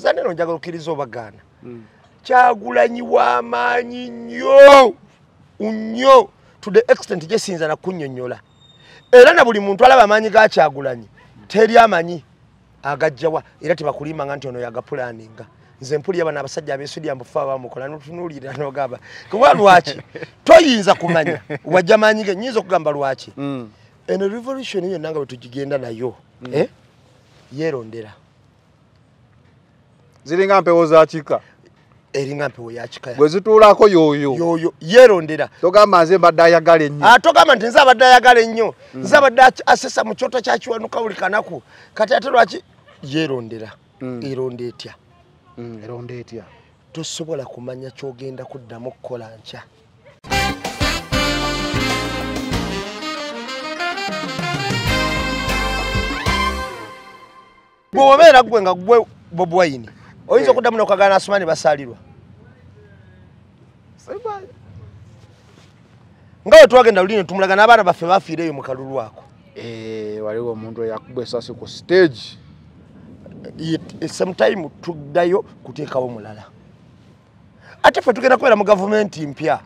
Zane no njagala okiriza obagana. Kyagulanyi w'amaanyi nnyo to the extent gyesinza na kunnyonnyola. Era na buli muntu alaba amaanyi ga Kyagulanyi teri amanyi agajjawa era tebakulimanga nti ono yagapulaninga. Nze mpulira bana abasajja abeesudya mbufa abamukola n'otunuulira n'ogamba kuba lwaki toyinza kumanya wajja maanyi ge nnyinza okugamba lwaki. Eno revolution yonna nga bwe tugigenda nayo yeerondera ziringa mpewo za kika eringa mpewo ya kika bwe zituulako yoyo yeerondera togamba nze mbadde ayagala ennyo togamba nti nze abadde ayagala ennyo nze abadde asesa mu kyoto kya kiwanuka buli kanaku kati ate lwaki yeerondera eronda etya eronda etya tosobola kumanya kyogenda kuddamu okukola nkya. Bw'obeera gwe nga gwe Bobi Wine oyinza okuddamu n'okagana Asumani basaalirwa nga bwe twagenda luli ne tumulaga n'abaana baffe bafiireyo mu kalulu ako. Waliwo omuntu eyakubba essasi ku stage sometime tuddayo kuteekawo mulala ate ffe tugenda kubeera mu gavumenti mpya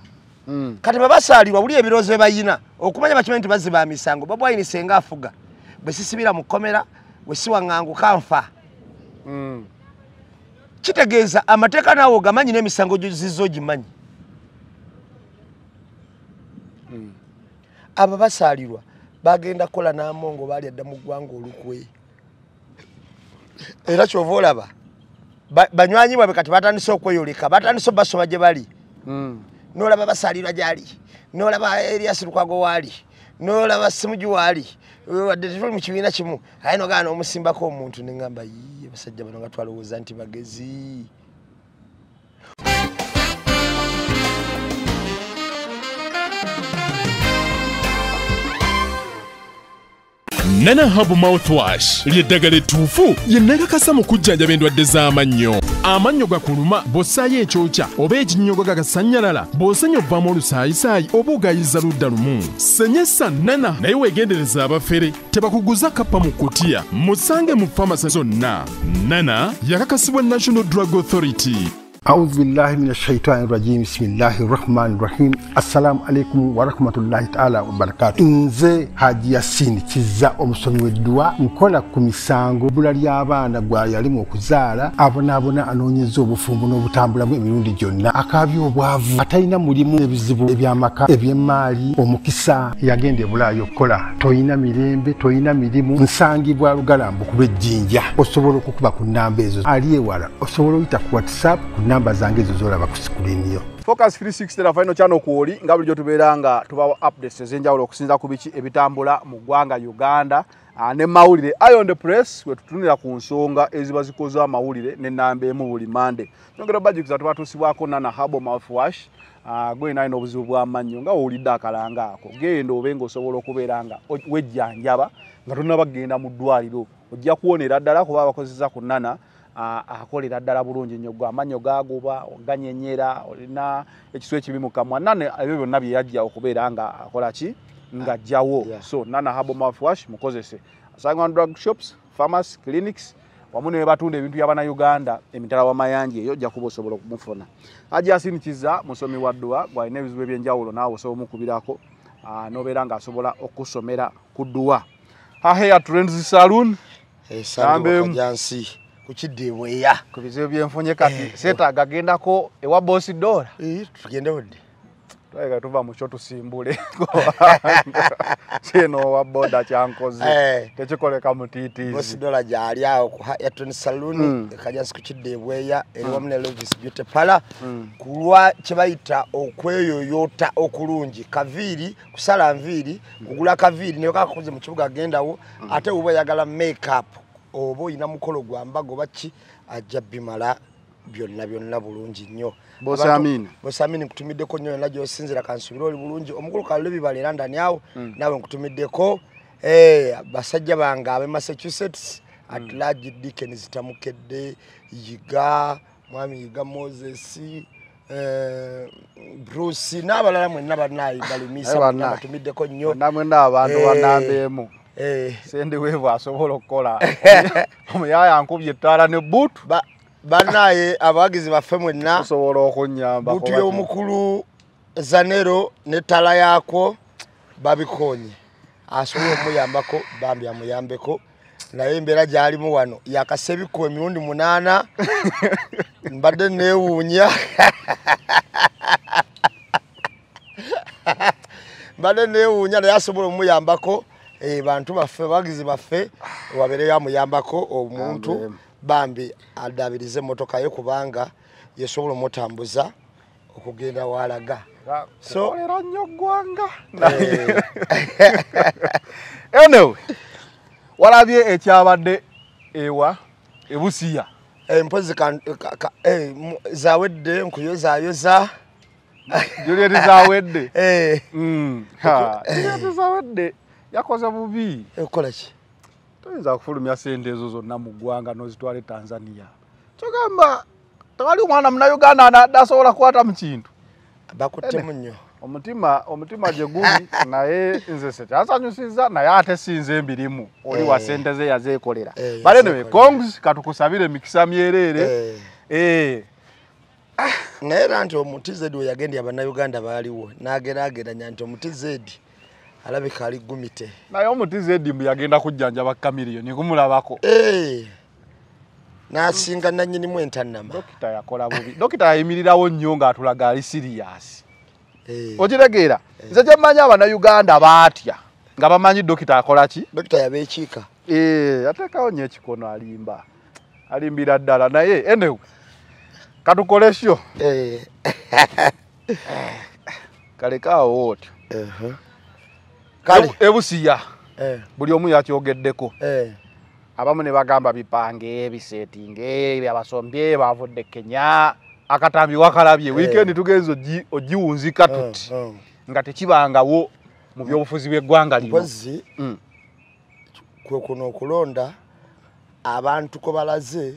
kati babasaalirwa buli ebirowoozo bye bayina okumanya bakimanyi nti baziba misango. Bobi Wine senga afuga bwe sisibira mu kkomera bwe siwaŋŋanguka nfa kitegeeza amateeka naawe ogamanyi n'emisango gyozizo ogimanyi. Abo basaalirwa bagenda kukola n'amongo baali adda mu ggwanga olukwe era kyova olaba banywanyi bwabwe kati batandise okweyoleka batandise basoma gye bali n'olaba basaalirwa gyali n'olaba Erias Lukwago waali n'olaba Simugi waali wadde tuli mu kibiina kimu aye nogaana omusimbako omuntu ne ŋŋamba abasajja bano nga twalowooza nti bagezi. Nana Hub Mouthwash lyeddagala ettuufu ye nnagakasa mu kujjanjaba endwadde z'amannyo. Amannyo gakuluma bw'ossaayo ekyokya oba ekinnyogo gagasannyalala bw'osenya ovaamu olusaayisaayi oba ogayiza ludda lumu. Senyesa Nana naye weegendereza abafere tebakuguza kappa mu kutiya musange mu famasi zonna. Nana yakakasibwa National Drug Authority. أعوذ بالله من الشيطان الرجيم بسم الله الرحمن الرحيم السلام عليكم ورحمة الله تعالى وبركاته nze Haji Yasin Kiza omusomi w'eddua nkola ku misango bula ly'abaana gwa yalimu okuzaala abonaabona anoonyeza obufumbo n'obutambulamu emirundi gyonna akaabya obwavu atalina mulimu ebizibu eby'amaka eby'emmaali omukisa yagenda ebulaayo okukola toyina mirembe toyina mirimu nsangibwa lugalambu ku lw'ejjinja osobola okukuba ku nnamba ezo ali ewala osobola oyita ku WhatsApp ku namba zange ezo zolaba ku sikulini yo. Focus 360 na final channel kuoli nga bulijjo tubeera nga tubawa updates ezenjawulo okusinza ku biki ebitambula mu ggwanga Uganda ne mawulire Iron the Press we tutunira ku nsonga eziba zikoza amawulire n'ennamba emu buli Monday. Nyongera budget za tubatuusibwako Nana Hub Mouthwash gwe nayo n'obuzibu bw'amannyo nga owulidde akalanga ako genda obenga osobola okubeera nga wejjanjaba nga tonnabagenda mu ddwaliro ojja kuwonera ddala kuba abakozesa ku Nana akolera ddala bulungi nnyo gwa amannyo gagoba oganyenyera olina ekiswa ekibi mu kamwa Nana ebyo byonna bye yajja okubeera nga akola ki nga jjawo. So Nana Hub Mouthwash mukozese asangwa drug shops pharmacy clinics wamu ne batunda ebintu by'abana Uganda emitala w'amayanja eyo ojja kuba osobola okumufuna. Haji Yasin Kiza musomi wa ddua gwalina ebizibu eby'enjawulo naawe osobola omukubirako n'obeera ng'asobola okusomera ku ddua. Hair Trends Saloon jansi kukiddebweya ku bizibu byenfunye kati seetaaga agendako ewa Boss Dora tugende wodde twega tuva mu kyo tusimbule kino wa boda kyankoze tekikoleka mutiitiizi. Boss Dora gyali awo ku Hair Trends Saloon kajansi kukiddebweya eri wamu ne Lovis Beauty Parlour kulwa kye bayita okweyoyoota okulungi kaviiri kusala nviiri kugula kaviiri naye kakuze mu kibuga agendawo ate uba yagala makeup oba oyina mukolo gwa mbago baki ajja bimala byonna bulungi nnyo. Boss Amini nkutumiddeko nnyo yonna gy'osinzira kansubira oli bulungi omukulu kalule bibala era ndani awo naawe nkutumiddeko basajja bange ab'e Massachusetts at large Dickens Tamukedde Yiga mwami Yiga Moses Bruce n'abalala mwenna bannayi balimisa batumiddeko nnyo namwe n'abantu banambeemu sende weevu asobola okukola omuyaya ankubye ettaala ne buutu banaye abawagizi baffe mwenna osobola okunyamba butu y'omukulu Zanero ne tala yako babikonye asobola omuyambako bambi amuyambeko naye embeera gy'alimu wano yakasebiko emirundi 8 mbadde neewuunya naye asobola omuyambako bantu baffe bagizi baffe wabeereyo amuyambako omuntu bambi adabirize motoka ye kubanga yesobola omutambuza okugenda walaga so era nnyo ggwanga anyway walabye ekyabadde ewa ebusiya empozi zawedde nkuyozayoza Juliet zawedde Juliet zawedde yakoze bubi ekola ki toyinza kufulumya sente ezo zonna mu ggwanga n'ozitwale Tanzania kyogamba tewali omwana Munnayuganda adasobola kukwata mu kintu bakuttemu nnyo omutima gye guli naye nze sekyansanyusiza naye ate sinze embirimu oli wa sente ze yazeekolera bale ne kongs katukusabire emikisa myereere naye era nti omutizedi we yagendya Bannayuganda baaliwo n'ageraageranya nti omutizedi alabika ali gumite naye omutizedi mbu yagenda kujjanjaba Kamiliyoni kumulabako n'asinga nannyinimu entannama dokita yakola bubi dokita yayimirirawo nnyo ng'atulaga ali siriyasi okitegeera nze kye mmanyi Abannayuganda baatya nga bamanyi dokita akola ki dokita yabeekiika yateekawo nnyo ekikono alimbira ddala naye anyway katukole syo kalekaawo otyo ebusiya buli omu yakyogeddeko abamu ne bagamba bipange bisetinge abasombye bavudde Kenya akatambi wakalabye weekend tugenzo ogiwunzika tuti nga tekibangawo mu byobufuzi bw'eggwanga lino pozi kwe kuno okulonda abantu ko balaze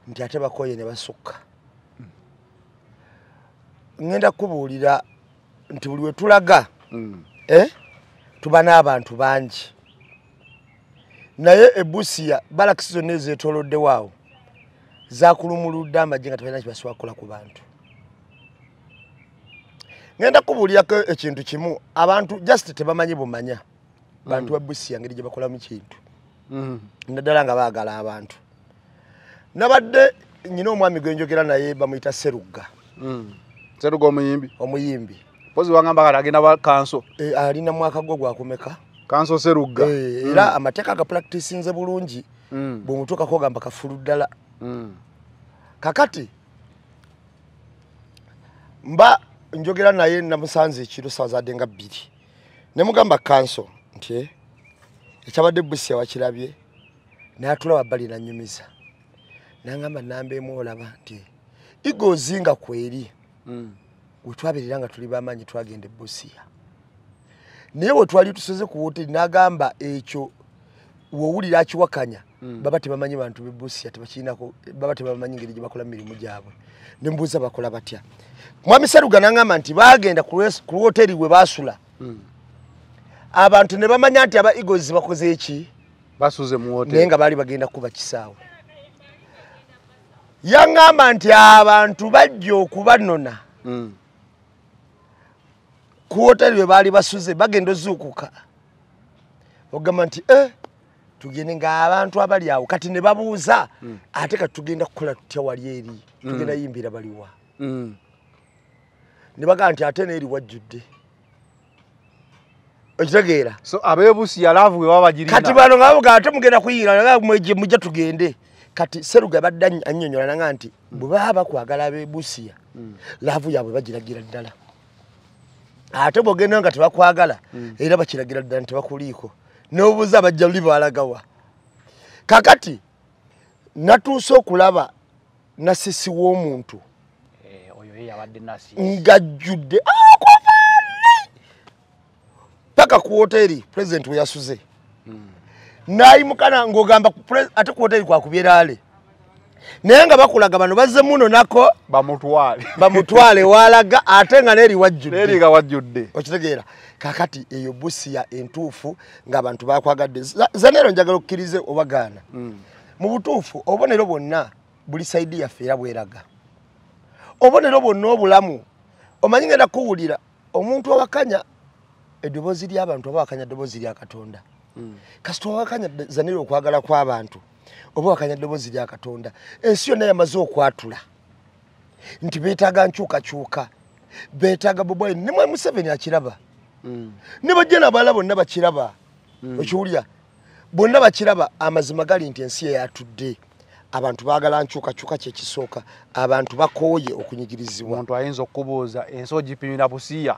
nti ate bakoye ne basukka ngenda kubuulira nti buli we tulaga tuba n'abantu bangi naye ebusiya balakisi zonna ezeetoolodde waawo zakulumuludde amagye nga tebalina kibasobola kukola ku bantu ngenda kubuulirako ekintu kimu abantu just tebamanyi bumanya bantu ba busiya ngeri gye bakolamu kintu naddala nga baagala abantu nabadde nyina omwami gwe njogera naye bamuyita Serugga Serugga omuyimbi pozi wangamba kati agenda ba kanso alina mwaka gwo gwakumeka kanso Serugga era amateeka ga practicinze bulungi bw'omutuukako gamba kafulu ddala kakati mba njogera naye namusanze ekiro saawa nga 2 ne mugamba kanso nti ekyabadde busiya wakirabye n'atulawa bbali nanyumiza nangamba nambeemu olaba nti igozinga kweri wetwabeerera nga tuli bamaanyi twagenda busiya naye wetwali tusoze ku woteri n'agamba ekyo wowulira akiwakanya baba tebamanyi bantu bebusiya tebakirinako baba tebamanyi ngeri gye bakola mirimu gyabwe ne mbuuza bakola batya mwami Serugga n'agamba nti bagenda ku woteri we basula abantu ne bamanya nti aba Eagles bakoze eki basuze mu woteri naye nga baali bagenda kuba kisaawe yaŋŋamba nti abantu bajja okubanona ku woteri we baali basuze bagenda ozuukuka ogamba nti tugende ng'abantu abali awo kati ne babuuza ate kati tugenda kukola tutya wali eri tugenda yimbira baliwa ne bagamba nti ate neeri wajjudde okitegeera so abeebusiya laavu we babagirina kati bano ngaabuga ate mugenda kuyingira mujja tugende kati Serugga badde annyonnyola nanga nti bwe baba bakwagala abeebusiya laavu yaabwe bagiragira ddala ate bw'ogenda nga tebakwagala era bakiragira ddala tebakuliiko n'obuuza bajja luli balagawa kakati natuuse okulaba nasisi w'omuntu oyo yabadde nasi ngajjudde paka ku woteri president we yasuze n'ayimukana ng'ogamba ate ku woteri kwakubyeraale naye nga bakulaga bano bazze muno nako bamutwale walaga ate nga neeri wajjudde okitegeera kakati eyo busiya entuufu ng'abantu bakwagadde Zanero njagala okkirize obagaana mu butuufu obubonero bwonna buli saidi yaffe era bweraga obonero bwonna obulamu omanyi ngenda kuwulira omuntu awakanya eddoboozi ly'abantu oba wakanya ddoboozi lya Katonda kasita owakanya Zanele okwagala kw'abantu oba wakanya ddoboozi lya Katonda ensi yonna yamaze okwatula nti beetaaga nkyukakyuka beetaaga Bobi Wine ne Museveni akiraba ne bajja n'abalala bonna bakiraba okiwulira bonna bakiraba amazima gali nti ensi yatudde abantu baagala nkyukakyuka kyekisooka abantu bakooye okunyigirizibwa omuntu ayinza okubuuza ensi ogipimira busiya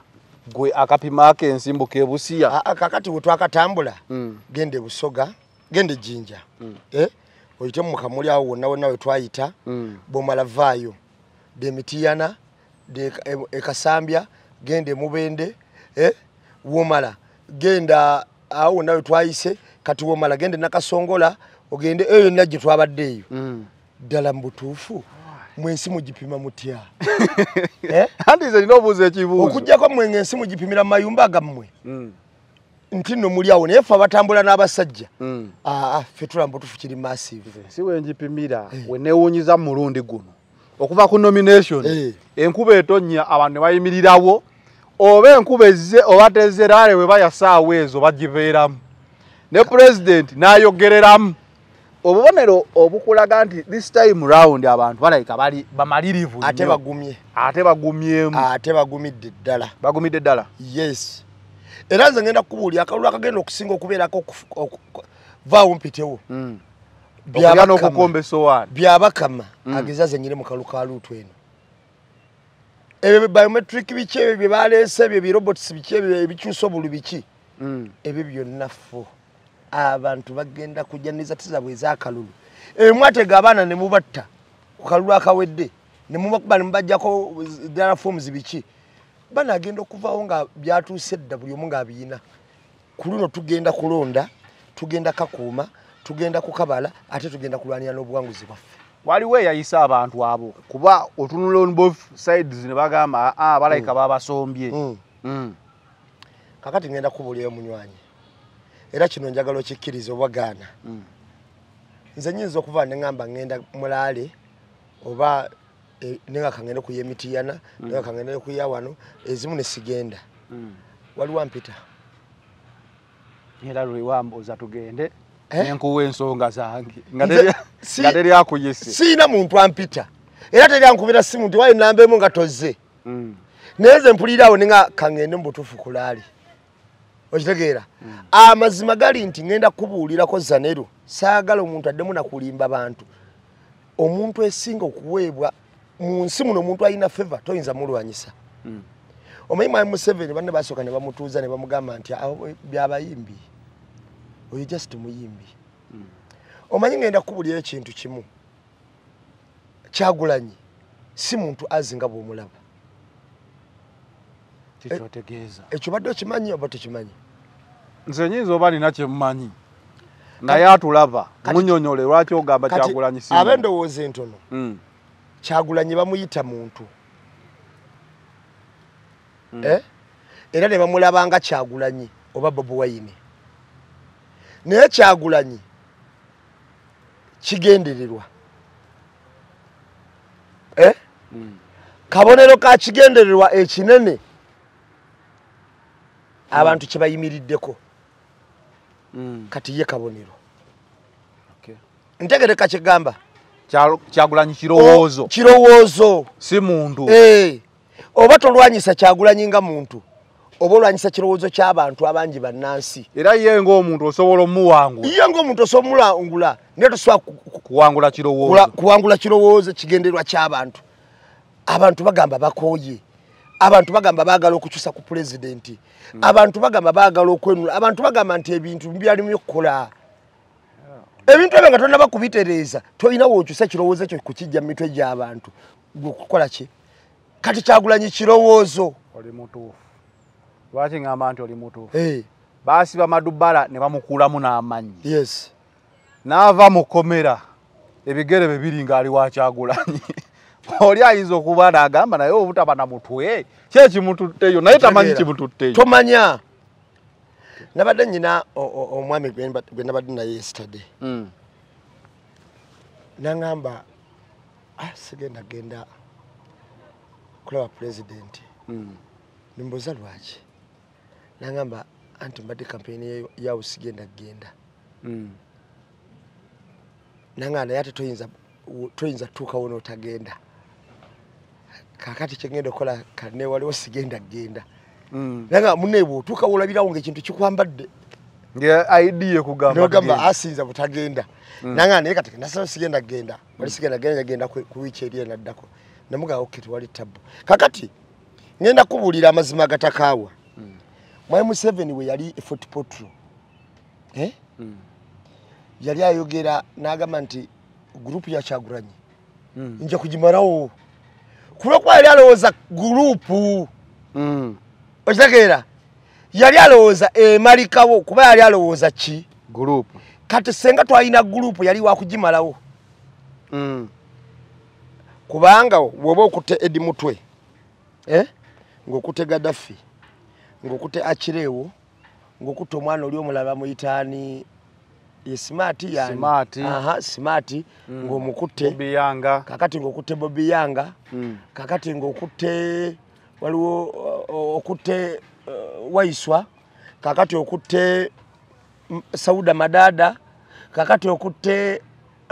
gwe akapima ke ensimbuka ebusiya kakati bwe twakatambula gende Busoga gende Jinja oyite mu Kamuli awo wonna we twayita bw'omala vaayo de Mitiyana de Ekasambya gende Mubende womala genda awo wonna we twayise kati womala gende Nakasongola ogende eyo najje twabaddeeyo ddala mu butuufu mwensi mugipima mutya andize nina obuuza ekibuuzo okujjako mwenga ensi mugipimira mu mayumba gammwe nti nno muli awo naye ffe abatambula n'abasajja ffe tulamba butuufu kiri massive si wenjipimira weneewuunyiza mu mulundi guno okuva ku nomination enkuba etonnya abantu ne bayimirirawo oba enkuba ezze oba tezze raale we bayasaawo ezo bagibeeramu ne president n'ayogereramu obubonero obukulaga nti this time round abantu balayika bali bamalirivu ate bagumidde ddala yes era nze ngenda kubuulira akalulu akagenda okusinga okubeerako vaawo mpitewo byabakama agezaze nyire mu kalu ka luutu eno ebyo biometric biki ebyo bye baleese ebyo birobots biki ebyo ebikyusa obulu biki ebyo byonna fo abantu bagenda kujaniza tizabwe ez'akalulu mwatega abaana ne mubatta ku kalulu akawedde ne mubakuba ne mubajjako ddala forms biki banagenda okuvaawo nga byatuuse dda buli omu ng'abiyina ku luno tugenda kulonda tugenda kakuuma tugenda kukabala ate tugenda kulwanira n'obuwanguzi bwaffe waliwo eyayisa abantu abo kuba otunula on both sides ne bagamba balayika babasombye kakati ngenda kubuulirayo munywanyi era kino njagala okikkiriza obwagaana nze nyinza okuva ne ngamba ngenda Mulaale oba nenga kangende ku Yemitiyana nenga kangende ku Yawano ezimu ne sigenda waliwo mpita era lwewambuuza tugende nenkuwa ensonga zange nga teri akuyise siina muntu ampita era teri ankubira simu nti wayi nambemu nga tozze naye nze mpuliraawo nenga kangende mu butuufu Kulaali okitegeera amazima gali nti ngenda kubuulirako Zanele saagala omuntu addemu nakulimba bantu omuntu esinga okuweebwa mu nsi muno omuntu alina favor toyinza mulwanyisa omanyi Mwami Museveni banne basooka ne bamutuuza ne bamugamba nti byabayimbi oyo just muyimbi omanyi ngenda kubuulira ekintu kimu Kyagulanyi si muntu azinga bw'omulaba ekyo badde okimanyi oba tekimanyi nze nyinza oba nina kyemmanyi naye atulaba munyonyole lwaki ogamba Kyagulanyi si ab'endowooza entono Kyagulanyi bamuyita muntu era ne bamulabanga Kyagulanyi oba Bobi Wine naye Kyagulanyi kigendererwa kabonero ka kigendererwa ekinene abantu kye bayimiriddeko kati ye kabonero ntegereka kigamba Kyagulanyi kirowoozo si muntu oba tolwanyisa Kyagulanyi nga muntu oba olwanyisa kirowoozo ky'abantu abangi bannansi era ye ng'omuntu osobola omuwangula ye ng'omuntu osobola omulangula naye tosobola kuwangula kirowoozo kigendererwa ky'abantu abantu bagamba bakooye abantu bagamba baagala okukyusa ku pulezidenti abantu bagamba baagala okwenula abantu bagamba nti ebintu byalimu okukola ebintu ebyo nga tonnaba kubitereeza tolina wookyusa kirowoozo ekyo kukijja mu mitwe gy'abantu okukola ki kati Kyagulanyi kirowoozo oli mutuufu lwaki ngamba nti oli mutuufu baasiba Madubbala ne bamukuulamu n'amanyi n'ava mu kkomera ebigere bye biri ng'ali wa Kyagulanyi oli ayinza okuba n'agamba naye obutaba na mutwe kyekimututteyo naye tamanyi kimututteyo tomanya nabadde nyina omwami gwe nabadde naye yesterday nangamba sigenda genda kulaba president nimboza lwaki nangamba anti mbadde campaign ya usigenda genda nangana yate toyinza tuka wono otagenda kakati kyengenda okola kane waliwo sigenda genda nanga munebo tuka wolabirawo ng'ekintu kikwambadde idea kugamba nogamba asinza butagenda nanga naye kati nasaba sigenda genda wali sigenda genda ku wiki eri naddako namuga okay wali tabu kakati ngenda kubulira amazima gatakaawa Mwai Museveni we yali Fort Potro yali ayogera n'agamba nti gurupu ya Kyagulanyi nja kugimarawo kulokwa yali alowooza gurupu okitegeera yali alowooza emalikawo kuba yali alowooza ki gurupu kati senga twalina gurupu yali wakugimalawo kubanga woba okutte Edi Mutwe ng'okutte Gaddafi ng'okutte Akireewo ng'okutte omwana oli omulala muyitaani smart yani smart ng'omukutte Bobby Yanga kakati ng'okutte Bobby Yanga kakati ng'okutte waliwo okutte Waiswa kakati okutte Sauda Madada kakati okutte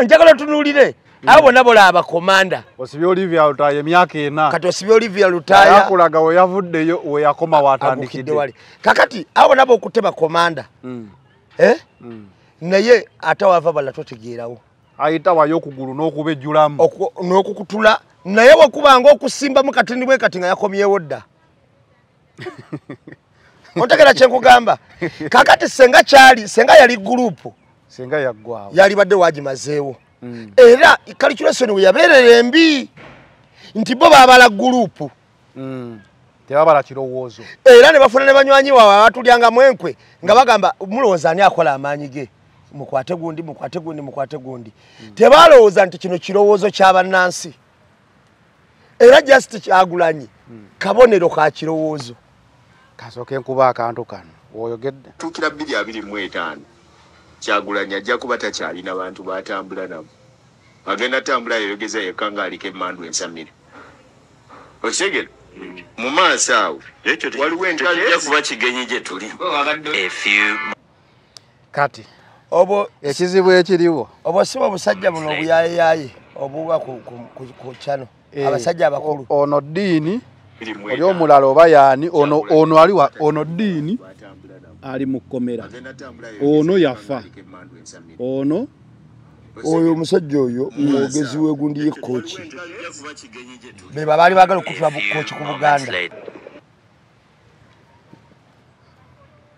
njagala tunulire abo nabo laba komanda osibye Olivia Lutaya emyaka ena kati osibye Olivia Lutaya yakulaga we yavuddeyo we yakoma watandikidde kakati abo nabo okutte ba komanda naye atawava bala totegeerawo ayita wayo okugulu n'okubejjulamu n'okukutula naye wakubanga okusimba mu katindi bwe kati nga yakomyewo dda otegera kyenkugamba kakati senga yali gurupu senga yaggwawo yali badde wagimazeewo era calculation we yabeerera embi nti bo baabala gurupu tebabala kirowoozo era ne bafuna ne banywanyi waabwe abatulyanga mwenkwe nga bagamba mulowooza ani akola amaanyi ge mukwate gundi tebalowooza nti kino kirowoozo ky'abannansi era just Kyagulanyi kabonero ka kirowoozo kasooke enkuba akantu kano oyogedde tukira 225 Kyagulanyi ajja kuba takyalina bantu batambula nabo agenda tambula yeyogeza yekanga aliko emmandu ensamire okitegeera mu maaso awo waliwo entajja kuba kigenyi gye tuli kati obo ekizibu ekiriwo obo sibo obusajja buno obuyayeyaye obuwa ku chano abasajja abakulu ono Ddiini oli omulala oba yaani ono aliwa ono Ddiini ali mu kkomera ono yafa ono oyo omusajja oyo mwogezi w'egundi y'ekkoki be baali baagala okutula kkoki ku Buganda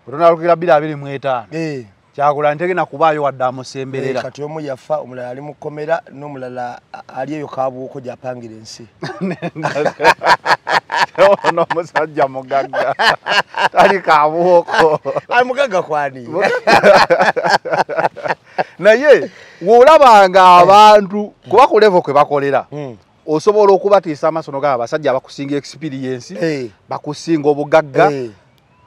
otunalukira 225 Kyagulanyi tegenda kubaayo wadde amusemberera kati omu yafa omulala ali mu kkomera n'omulala ali eyo kabuuko gy'apangira ensi ono omusajja mugagga tali kabuuko ali mugagga kwani naye w'olabanga abantu kuba ku level kwe bakolera osobola okubatiisa amasono g'abo abasajja abakusinga experience bakusinga obugagga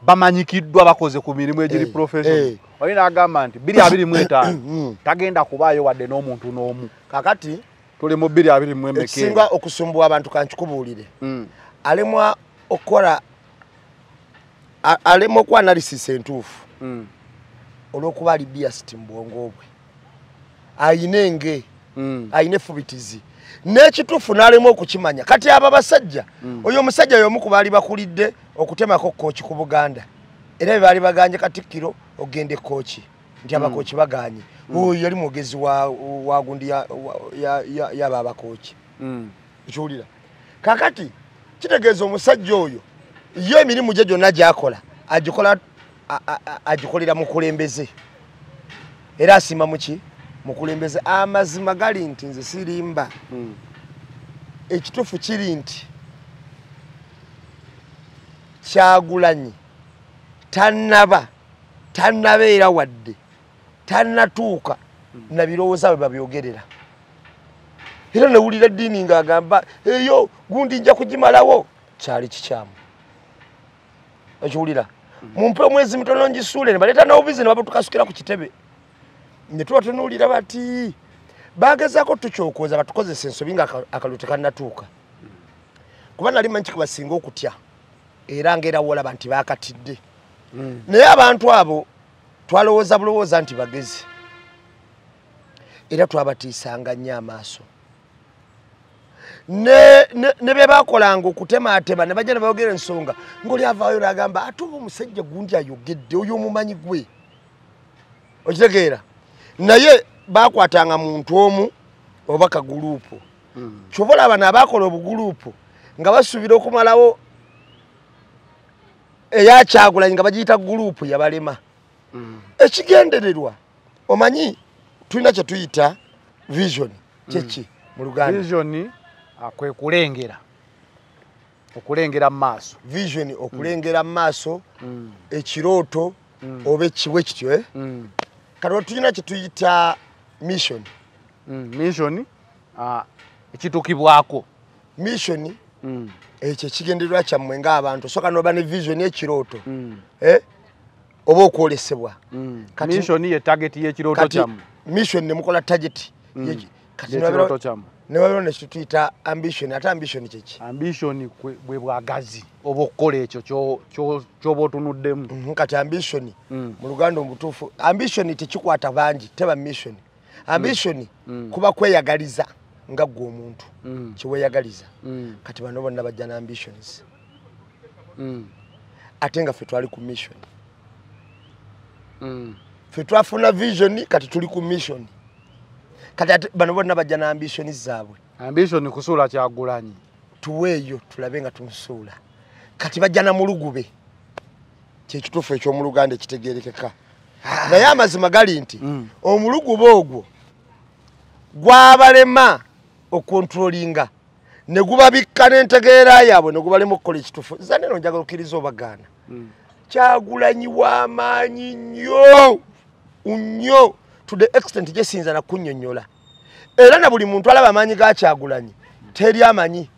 bamanyikiddwa bakoze ku mirimu egiri professional olina agamba nti 225 tagenda kubaayo wadde n'omuntu n'omu kakati tuli mu 225 ekisinga okusumbwa abantu kankikubuulire alemwa okukola alemwa okuwa analysis entuufu olw'okuba ali biased mu bwongo bwe ayina enge ayina effubitizi n'ekituufu n'alemwa okukimanya kati abo basajja oyo omusajja y'omu ku baali bakulidde okutemako kooki ku Buganda era bye baali baganye Katikkiro ogende kooki nti abakooki baganye oyo yali mwogezi wa gundi yaba abakooki ekiwulira kakati kitegeeza omusajja oyo ye emirimu gye gyonna gy'akola agikolera mukulembeze era asima muki mukulembeze amazima gali nti nze sirimba ekituufu kiri nti Kyagulanyi tannabeera wadde tannatuuka na birowooza bwe babyogerera era nawulira Ddiini ng'agamba eyo gundi nja kugimalawo kyali kikyamu ekiwulira mumpe omwezi mitono ngisuule ne baleeta n'obubizi ne babutukasukira ku kitebe ne tuba tunuulira bati bagezaako tukyokoza batukozesa ensobi nga akalulu tekannatuuka kuba nali manyi kikubasinga okutya era ng'era wolaba nti baakatidde naye abantu abo twalowooza bulowooza nti bagezi era twabatiisanga nnyo amaaso ne bye baakolanga okutemaatema ne bajja ne bayogera ensonga ng'oli avaayo n'agamba ate oba omusajja gundi ayogedde oyo omumanyi gwe okitegeera naye baakwatanga muntu omu oba kaguluupu kyova olaba n'abaakola obuguluupu nga basuubira okumalawo eya Kyagulanyi nga bagiyita guluupu yabalema ekigendererwa omanyi tulina kye tuyita vision kyeki mu Luganda vision kwe kulengera okulengera mu maaso vision okulengera mu maaso ekirooto oba ekiwe kityo kati tulina kye tuyita mission mission ekitukibwako mission ekyo ekigendererwa kyammwe ng'abantu soka noba ne vision ekirooto oba okwolesebwa mission ye target y'ekirooto kyammwe mission ne mukola target kati y'ekirooto kyammwe ne waliwo ne tuyita ambition ate ambition kyeki ambition bwe bwagazi oba okukola ekyo ky'oba otunuddemu kati ambition mu Luganda omutuufu ambition tekikwata bangi teba mission ambition kuba kweyagaliza nga gwe omuntu kiweyagaliza kati bano bonna bajja na ambitions ate nga ffe twali ku mission ffe twafuna vision kati tuli ku mission kati ate bano bonna bajja na ambitions zaabwe ambition kusuula Kyagulanyi tuweeyo tulabe nga tumusuula kati bajja na mulugube kyekituufu eky'omu Luganda ekitegeerekeka naye amazima gali nti omulugube ogwo gwabalema okontrolinga ne gubabikka n'entegeera yaabwe ne gubalema okukola ekituufu zanne no njagala okkiriza obagaana Kyagulanyi w'amaanyi nnyo to the extent gye siyinza na kunnyonnyola era na buli muntu alaba amaanyi ga Kyagulanyi teri amanyi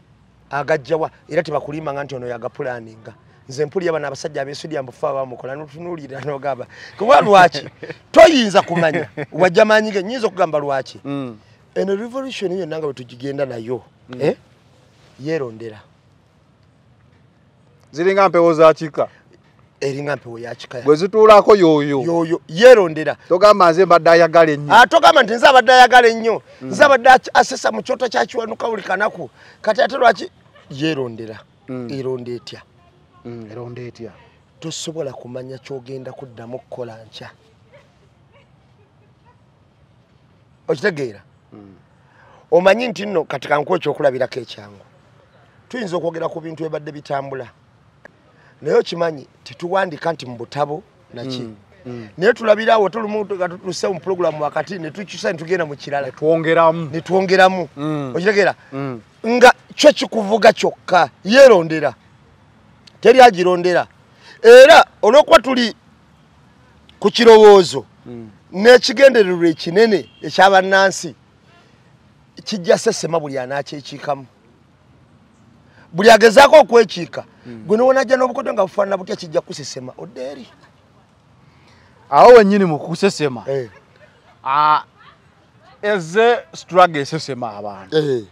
agajjawa era tebakulimanga nti ono yagapulaninga nze mpulira bano abasajja abeesudya mbufa bamukola n'otunuulira n'ogamba kuba lwaki toyinza kumanya wajja maanyi ge nnyinza okugamba lwaki eno revolution yonna nga bwe tugigenda nayo yeerondera ziringa mpewo za kika eringa mpewo ya kika bwe zituulako yoyo yeerondera togamba nze mbadde ayagala ennyo togamba nti nze abadde ayagala ennyo nze abadde asesa mu kyoto kyakiwanuka buli kanaku kati ate lwaki yeerondera eronda etya eronda etya tosobola kumanya kyogenda kuddamu kukola nkya okitegeera omanyi nti nno kati kankuwa ekyokulabirako ekyangu tuyinza okwogera ku bintu ebadde bitambula naye okimanyi tetuwandika nti mu butabo naki naye tulabirawo tulusse mu puroguramu wakati netukyusa netugenda mu kirala netwongeramu okitegeera nga kyo kikuvuga kyokka yeerondera teri agirondera era olw'okuba tuli ku kirowoozo n'ekigendererwa ekinene ekyabannansi kijja sesema buli anakyekiikamu buli agezaako okwekiika gwe nowonajja n'obukodyo nga bufaanana butya kijja kusesema odde eri awo wennyini mu kusesema eze struggle esesema abantu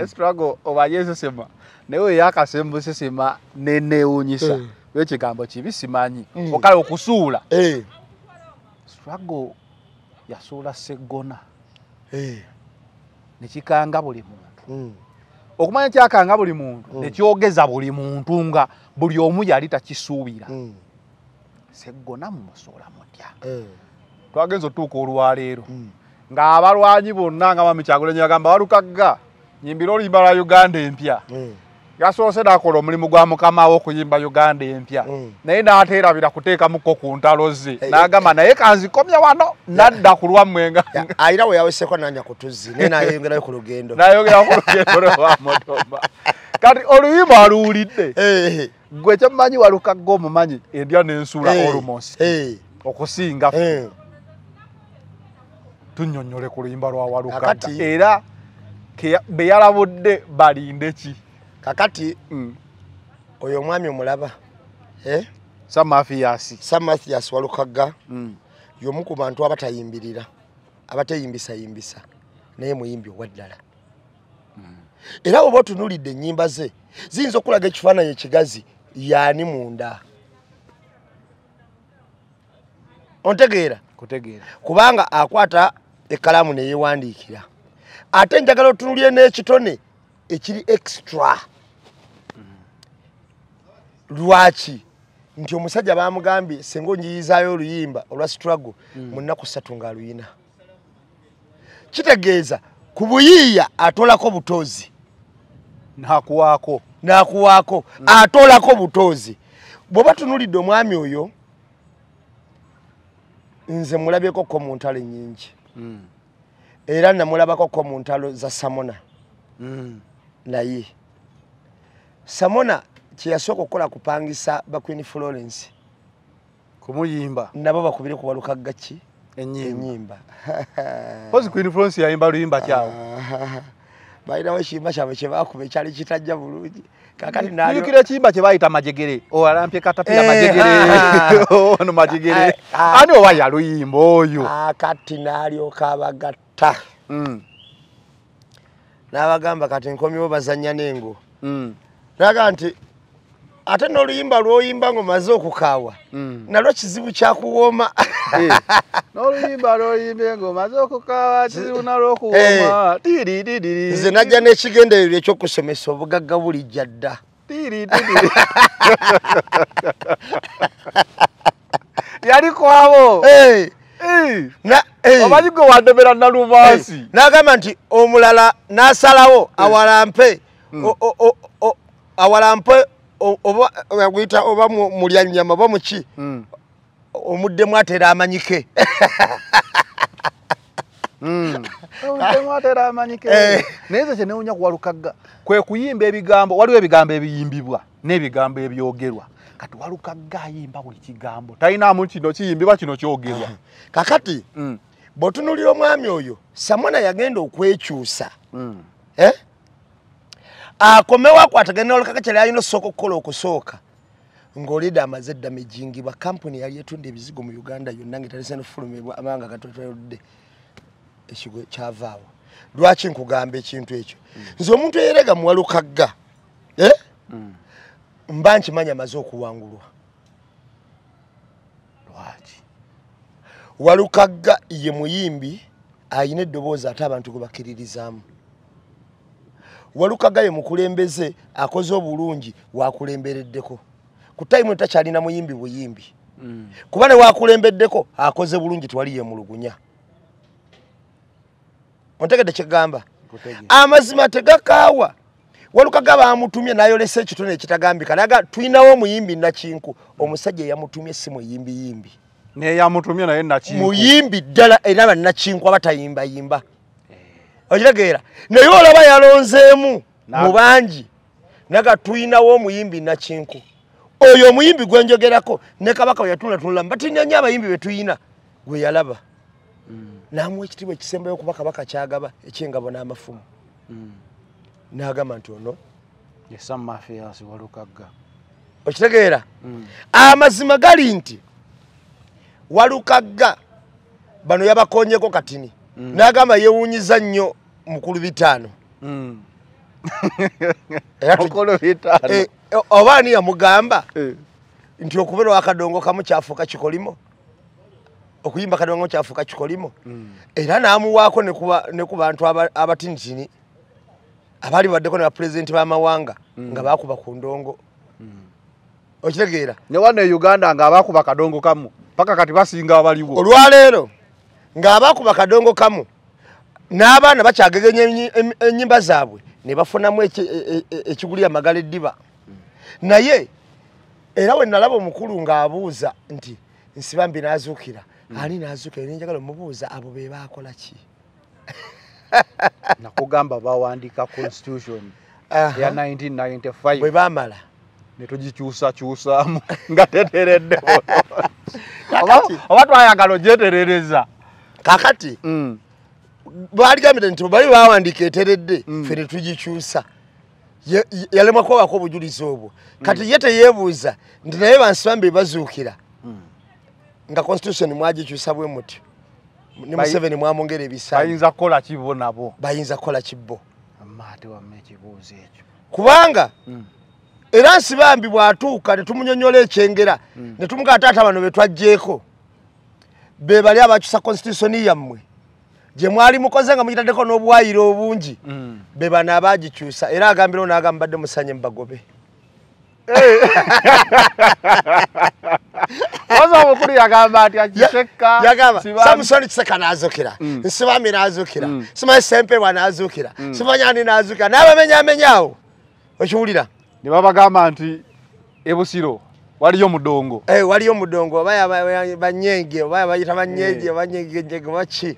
struggle obaye esesema naye eyakasembu esesema neneewuunyisa ekigambo kibi simanyi okale okusuula struggle yasuula Sseggona nekikanga buli muntu okumanya kyakanga buli muntu nekyogeza buli muntu nga buli omu yali takisuubira Sseggona mumusuula mutya twagenza otuuka olwaleero ng'abalwanyi bonna nga Mwami Kyagulanyi yagamba Walukagga nyimbira oluyimba lwa Uganda empya yasoose n'akola omulimu gwa mukama we okuyimba Uganda empya naye n'ateerabira kuteekamuko ku ntalo ze n'agamba naye kanzikomya wano nadda ku lwammwe nga ayira we yaweseko nanya kutuzzi naye nayongerayo ku lugendo lwa Motomba kati oluyimba aluwulidde gwe kyemumanyi Walukagga omumanyi endya n'ensula almost okusinga tunnyonnyole ku luyimba lwa Walukagga era be yalabudde balinde ki kakati oyo omwami omulaba Sam Mathias Walukagga y'omu ku bantu abatayimbirira abateyimbisa naye muyimbi owaddala era oba otunuulidde ennyimba ze ziyinza okulaga ekifaananyi ekigazi yaani munda ontegeera kubanga akwata ekkalaamu ne yeewandiikira ate njagala otunulye n'ekitone ekiri extra lwaki nti omusajja baamugambye senga onyiyizaayo oluyimba olwa struggle mu nnaku 3 ng'aluyina kitegeeza ku buyiiya atoolako butozi n'akuwaako atoolako butozi bw'oba tunulidde omwami oyo nze mulabyeko mu ntalo ennyingi era namulabako mu ntalo za Samona naye Samona kye yasooka okukola kupangisa ba Queen Florence kumuyimba nabo bakubire ku Walukagga ki ennyimba Pozi Queen Florence yayimba luyimba kyawo bayinawo ekiyimba kyabwe kye baakuba ekyali kitajja bulungi kakati nayokira ekiyimba kye bayita majegere owalampye katapira majegere ono majegere ani oba yaluyimba oyo kati n'alyoka abagatta n'abagamba kati nkomyewo bazannya n'engo naga nti ate n'oluyimba lw'oyimba ng'omaze okukaawa nalwo kizibu kyakuwooma n'oluyimba lw'oyimba ng'omaze okukaawa kizibu nalwo okuwooma nze najja n'ekigendererwa ekyokusomesa obugagga bulijja dda yali kwabo omanyi gwe wandemera nalumansi n'agamba nti omulala n'asalawo awalampe oba yaguyita oba mulyanyama oba muki omuddemu atera amanyike naye ze kyenewunya ku Walukagga kwe kuyimba ebigambo waliwo ebigambo ebiyimbibwa n'ebigambo ebyogerwa kati Walukagga ayimba buli kigambo talinamu kino kiyimbibwa kino kyogerwa kakati bw'otunuulira omwami oyo Samona yagenda okwekyusa akomewo akwatagana Walukagga kyali alina osooka okukola okusooka ng'olida amaze edda mejingibwa kampuni yali etunda ebizigo mu Uganda yonna ng'etalese n'ofulumibwa amanga gatotolodde ekigo kyavaawo lwaki nkugamba ekintu ekyo nze omuntu eyerega mu Walukagga mba nkimanya amaze okuwangulwa lwaki Walukagga ye muyimbi ayina eddoboozi ate abantu gwe bakkiririzaamu Walukagga ye mukulembeze akoze obulungi wakulembereddeko ku time takyalina muyimbi buyimbi kuba ne wakulembeddeko akoze bulungi twali ye mulugunya ontegedde kigamba amazima tegakaawa Walukagga bamutumye n'ayolesa ekitone ekitagambika naga tuyinawo omuyimbi nakinku omusajja yamutumye si muyimbi naye yamutumye naye nakinku muyimbi ddala era bannakinku abatayimbayimba okitegeera naye olaba yalonzeemu mu bangi naga tuyinawo omuyimbi nakinku oyo omuyimbi gwe njogerako ne kabaka we yatunula batinnya nnyo abayimbi be tuyina gwe yalaba n'amuwa ekitiibwa ekisembayo okuba kabaka kyagaba eky'engabo n'amafumu n'agamba nti ono ye Sam Affairs Walukagga okitegeera amazima gali nti Walukagga bano yabakonyeko katini n'agamba yeewuunyiza nnyo mukulu bitaano oba ani yamugamba nti okubeera akadongo kamu kyafuuka kikolimo okuyimba kadongo kyafuuka kikolimo era n'amuwaako ne ku bantu abatinitini abali baddeko ne bapulezidenti b'amawanga nga baakuba ku ndongo okitegeera ne wano e Uganda ng'abaakuba kadongo kamu paka kati basinga abaliwo olwaleero ng'abaakuba kadongo kamu n'abaana bakyagegenya ennyimba zaabwe ne bafunamu ekiguli amagala eddiba naye era we nalaba omukulu ng'abuuza nti nsibambi n'azuukira ani n'azuukira nenjagala omubuuza abo be baakola ki nakugamba bawandiika constitution ya 1995 bwe baamala ne tugikyusakyusaamu nga teteredde oba twayagala ogyeterereza kakati baligambire nti bali bawandiika eteredde ffe ne tugikyusa yalemwa kwawako obujulizi obwo kati ye teyeebuuza nti naye bansibambe bazuukira nga constitution mwagikyusa bwe muti ne Museveni mwamongera ebisa bayinza kola kibo nabo bayinza kola kibbo amate wa mekibuuzo ekyo kubanga era nsibambi bwatuuka ne tumunyonyola ekyengera ne tumugaa taata bano be twajjeeko be bali abakyusa constitution yammwe gye mwali mukoze nga mugitaddeko n'obwayiro obungi be bano abaagikyusa era agambirawo n'agamba badde musanye mubagobe waza mukuru yagamba ati akisheka yagamba Samusoni Kiseka n'azuukira Nsibambi n'azuukira Simanyi Ssempeebwa n'azuukira Simanyani n'azuukira n'abamenyamenyaawo okiwulira ne babagamba nti ebusiro waliyo mudongo waliyo mudongo baya banyenge baya bayita banyenge banyenge baki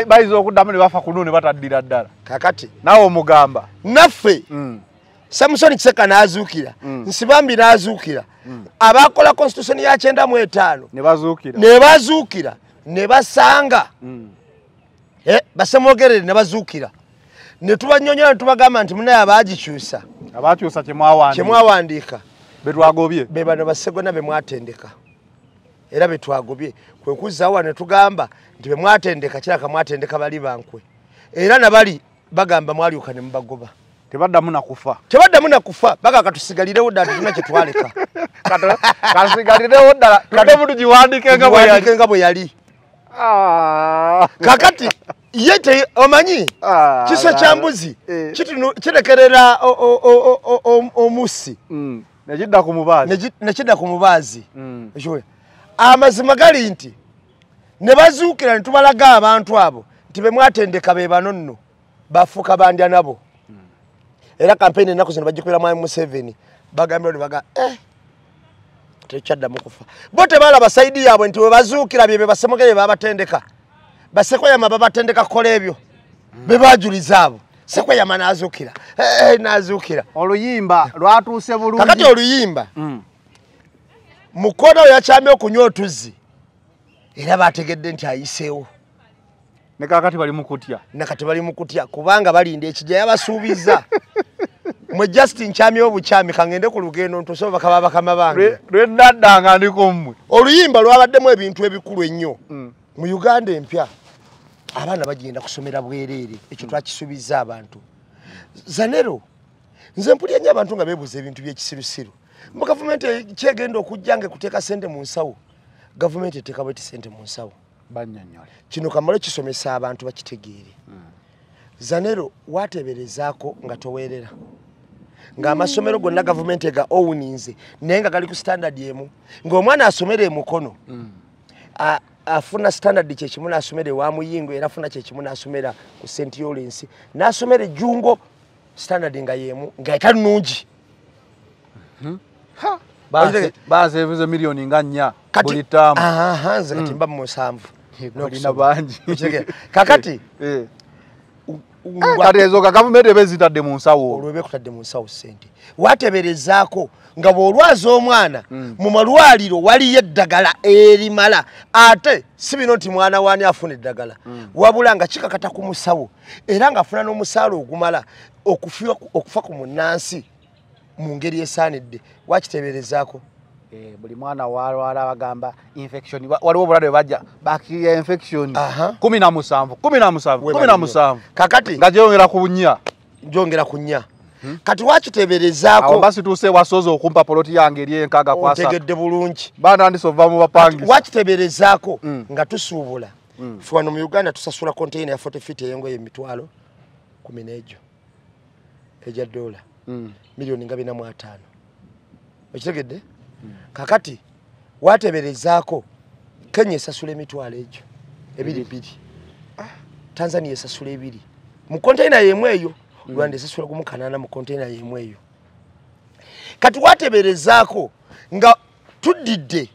bayiza okuddamu ne bafa kuno ne bataddira ddala kakati nawe omugamba naffe Samusoni Kiseka n'azuukira Nsibambi n'azuukira abakola constitution ya 95 ne bazuukira ne basanga basemogerere ne bazuukira ne tubanyonyola tubagamba nti munaye abagikyusa abakyusa kyemwawandiika betwagobye be bano basegona be mwatendeka era betwagobye kwe kuzaawa ne tugamba nti be mwatendeka kiraka mwatendeka bali bankwe era nabali bagamba mwaliuka ne mubagoba tebaddamu nakufa baga katusigalirewo ddala tuna kye twaleka katusigalirewo ddala tudde mutu giwandikenga bwe yali kakati yete omanyi kiso kya mbuzi kirekerera omusi nekidda ku mubaazi amazima gali nti ne bazuukira ne tubalaga abantu abo nti be mwatendeka be bano nno bafuuka bandya nabo era kampeni ennaku zino bagikolera mwami Museveni bagambira ne baga tekyaddamu kufa bo tebalaba saidi yaabwe nti we bazuukira bye basemogere babatendeka basekoyama babatendeka kukola ebyo be bajuliza abo sekoyama n'azuukira n'azuukira oluyimba lwatuuse bulungi kakati oluyimba mukono yakyamye okunywa otuzzi era bategedde nti ayiseewo ne kakati bali mu kutya kubanga balinda ekijja yabasuubiza mwe Justin kyamye obukyami kangende ku lugendo ntosoba bakaba bakama bange lwedaddanga ndiko mmwe oluyimba lwabaddemu ebintu ebikulu ennyo mu Uganda empya abaana bagenda kusomera bwereere ekyo twakisuubiza abantu Zanero nze mpulya nnyo abantu nga beebuuza ebintu by'ekisirusiru mu gavumenti kyegenda okujja nga kuteeka ssente mu nsawo gavumenti eteeka bweti ssente mu nsawo bannyonnyole kino kamalo kisomesa abantu bakitegeere Zanero wateeberezaako nga toweerera ng'amasomero gonna gavumenti ega owuninze naye nga gali ku standard emu ng'omwana asomera emukono afuna standard kyekimu n'asomera ewa Muyingo era afuna kyekimu n'asomera ku St. Lawrence n'asomera ejjungo standard nga yemu nga etali nnungi baseevuze miliyoni nga 4 buli taamu nze kati mba mu 7 olina bangi kakati kati ezo gavumenti ebezitadde mu nsawo olwebe kutadde mu nsawo ssente wateberezaako nga bw'olwaza omwana mu malwaliro waliyo eddagala erimala ate si bino nti mwana waani afuna eddagala wabula nga kikakata ku musawo era ng'afuna n'omusaala ogumala okufa ku munnansi mu ngeri esaanidde wakiteberezaako buli mwana walwala bagamba infection waliwo obulwadde bajja bacteria infection 17 kakati nga gyongera ku nnya njongera ku nnya kati wakiteberezaako awo basi tuuse wasoza okumpa poloti yange eri enkaga kwasa otegedde bulungi bandandisova mu bapangisa wakiteberezaako nga tusuubula ffe wano mu Uganda tusasula container ya 40 feet ey'engoye emitwalo 10 egyo ejja $, miliyoni nga 45 okitegedde kakati wateberezaako Kenya esasula emitwalo egyo 2 Tanzania esasula 2 mu container yemu eyo Rwanda esasula gumu 8 mu container yemu eyo kati wateberezaako nga tuddidde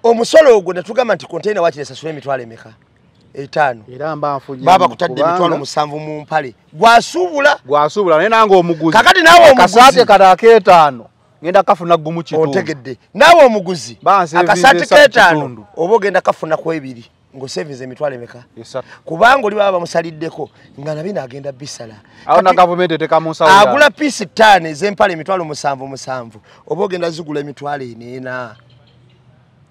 omusolo ogwo ne tugamba nti container wakire esasula emitwalo emeka 5 era mbanfunya baba kutadde emitwalo 7 mu mpale gwasuubula naye nange omuguzi kakati naawe omuguzi katake 5 ngenda kafuna gumu kitundu otegedde naawe omuguzi akasaati k5 oba ogenda kafuna ku 2 ngo savings emitwalo emeka kubanga oli baba bamusaliddeko nga nabina agenda bisala awo na government eteka mu nsawo agula piece 5 ez'empale emitwalo 7 oba ogenda zigula emitwalo 4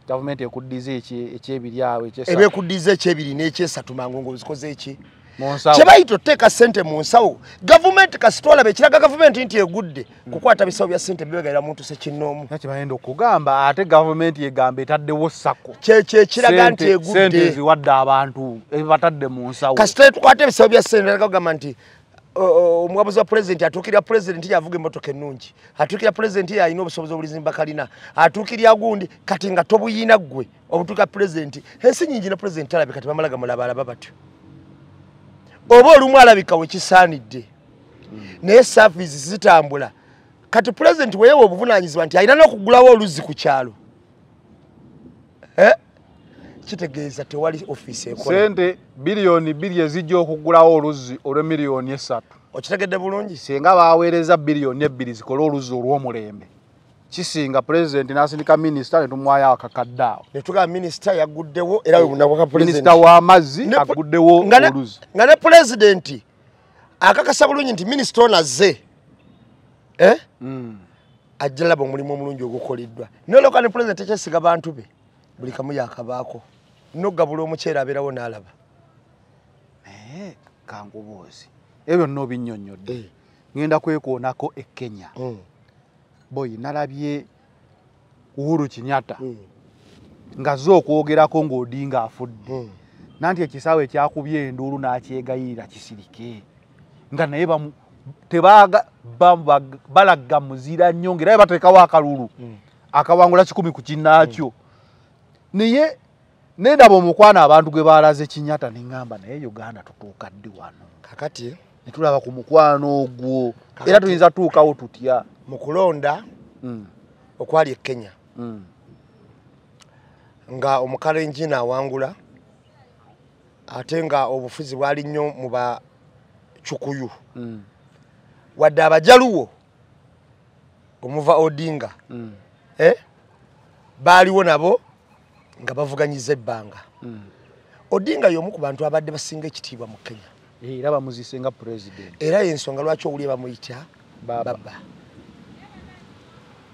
Government ekuddiza ekyebiri awo ekyesatu. Ebe kuddiza ekyebiri n'ekyesatu mangu ng'ozikoze eki. Monsawo. Kyebayita oteeka ssente mu nsawo. Gavumenti kasitwala bekiraga gavumenti nti egudde kukwata bisawo bya ssente bibegaira muntu sekinnoomu. Nakyo bayenda okugamba ate gavumenti yegamba etaddewo sako. Kiraga nti egudde. Ssente ziwadde abantu ebibatadde mu nsawo. Kasitwala tukwate ebisawo bya ssente gagamba nti omuwabuzi wa president atuukirira president yavuga emmotoka ennungi, atuukirira president yalina obusobozi obulizimba kalina, atuukirira gundi kati nga tobuyina ggwe obutuuka president. Ensi nyingi ne president alabe kati bamalaga mulaba batyo. Oba olumu alabika we kisaanidde naye service zitambula. Kati president weyewa obuvunaanyizibwa nti alina n'okugulawo oluzzi ku kyalo. Kitegeeza tewali office ekola. Sente bilioni 2 ezijja okugulawo oluzzi olw'emiliyoni 3. Okitegedde bulungi? Singa baaweereza bilioni 2 zikola oluzzi olw'omulembe. Kisinga president n'asindika minister ne tumwayo akakaddaawo. Ne tugamba minister yaguddewo era we bunabwaka president. Minister w'amazzi aguddewo oluzzi. Nga ne president akakasa bulungi nti minister onazze. Ajja laba omulimu omulungi ogukoleddwa. Noloka ne president ekyesiga bantu be. Buli kamu yakabaako. Nogabula omukyera abeerawo n'alaba. Kangubuuzi. Ebyo nno binnyonnyodde. Ngenda kwekoonako e Kenya. Boy nalabye Uhuru Kenyatta. Nga zo okwogerako ng'Odinga afudde. Nanti ekisaawe kyakubye enduulu n'akyegayirira kisirike. Nga naye tebaaga balaga muzira nnyo ng'era bateekawo akalulu. Akawangula 10 ku kinnaakyo. Naye nendaba omukwana abantu gwe baalaze Kenyatta n'engamba naye Uganda tutuuka ddi wano. Kakati ne tulaba ku mukwano ogwo. Era tuyinza tuukawo tutya. Mu kulonda okwali e Kenya. Nga omukalenjina awangula ate nga obufuzi bwali nnyo mu ba Chukuyu. Wadde abajaluwo omuva Odinga baaliwo nabo nga bavuganyiza ebbanga. Odinga y'omu ku bantu abadde basinga ekitiibwa mu Kenya. Era bamuzise nga president. Era y'ensonga lwaki owulye bamuyita baba.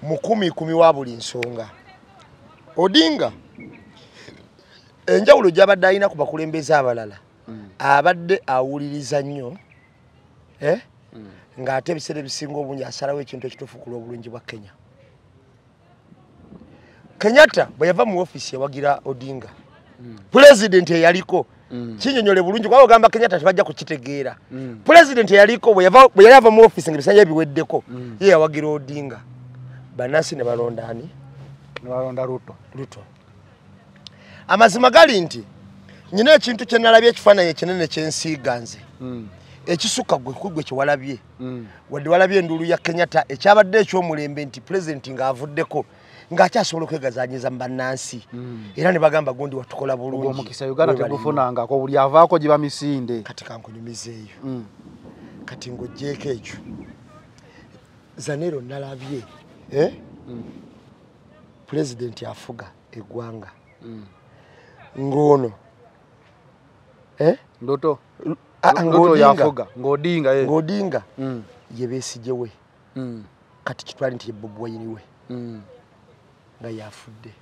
Mukumi wa buli nsonga. Odinga enjawulo gy'abadde alina ku bakulembeze abalala abadde awuliriza nnyo ng'ate ebiseera ebisinga obungi asalawo ekintu ekituufu ku lw'obulungi bwa Kenya. Kenyatta bwe yava mu office yawagira Odinga. President eyaliko kinnyonnyole bulungi kuba ogamba Kenyatta tebajja kukitegeera. President eyaliko bwe yali ava mu office ng'ebisanja biweddeko ye yawagira Odinga. Banasi ne balonda ani? Ne balonda Ruto. Amazima gali nti nyina ekintu kye nalabye ekifaananyi ekinene kyensiiganze. Ekisuka gwe kyewalabye. Wadde walabye enduulu ya Kenyatta ekyabadde ekyomulembe nti president ng'avuddeko ng'akyasobola okwegazaanyiza mu bannansi. Era ne bagamba gundi watukola bulungi. Omukisa Uganda tegufunangako buli avaako gye bamisinde. Kati kankunyumizeeyo. Kati ng'oggyeko ekyo. Zanero nalabye president afuga eggwanga. Ngono Ruto yafuga ng'Odinga ye Besigye we. Kati kitwali nti ye Bobi Wine we nga yafudde.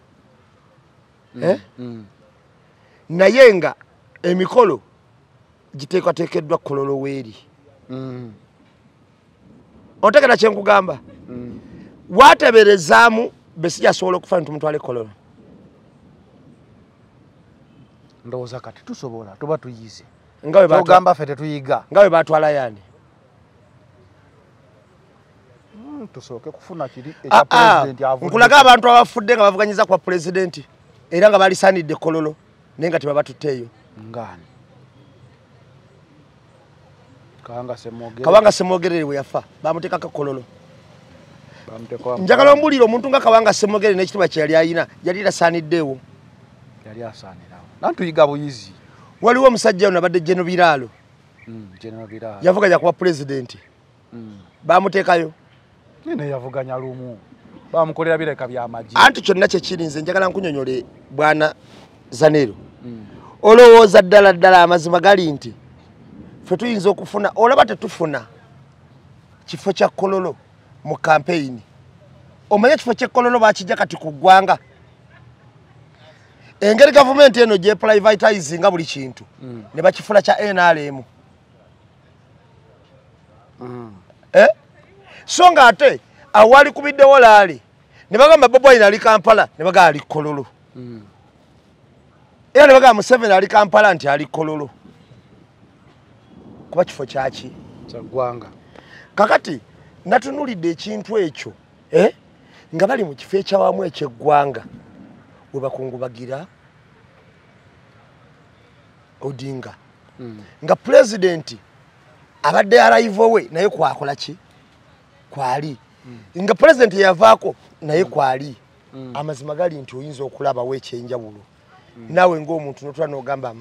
Naye nga emikolo giteekateekeddwa Kololo weeri. Otegera kye nkugamba? Wateberezaamu Besigye asobola okufa ntumutwale Kololo. Ndowooza kati tusobola tuba tuyize. Togamba ffe tetuyiga. Nga bwe baatwala yani. Tusooke kufuna kiri ekya president avudde. Nkulaga abantu abafudde nga bavuganyiza kwa president era nga balisaanidde Kololo naye nga tebabatutteeyo. Ngani? Kawanga Semwogerere we yafa bamuteekako Kololo. Njagala ombulira omuntu nga Kawanga Semwogerere n'ekitiibwa kye yali alina yali tasaaniddeewo. Yali asaanirawo. Nantuyiga buyizi. Waliwo omusajja ono abadde General Biraalo. Yavuganya kuba president. Bamuteekayo. Nene yavuganya lumu. Bamukolera bireka by'amagi. Anti kyonna kye kiri nze njagala nkunyonyole bwana Zanero. Olowooza ddala amazima gali nti ffe tuyinza okufuna olaba tetufuna kifo kya Kololo mu campaign. Omanye kifo kya Kololo bakijja kati ku ggwanga. engeri gavumenti eno gye privatizing buli kintu ne bakifula kya NRM so nga ate awali kubiddewo laali ne bagamba Bobi Wine ali Kampala ne bagamba ali Kololo era ne bagamba Museveni ali Kampala nti ali Kololo kuba kifo kyaki kya ggwanga kakati natunulidde ekintu ekyo nga bali mu kifo ekyawamu eky'eggwanga we bakungubagira Odinga nga pulezidenti abadde arrive we naye kwakola ki kwali nga pulezidenti yavaako naye kwali amazima gali nti oyinza okulabawo ekyenjawulo naawe ng'omuntu notula n'ogamba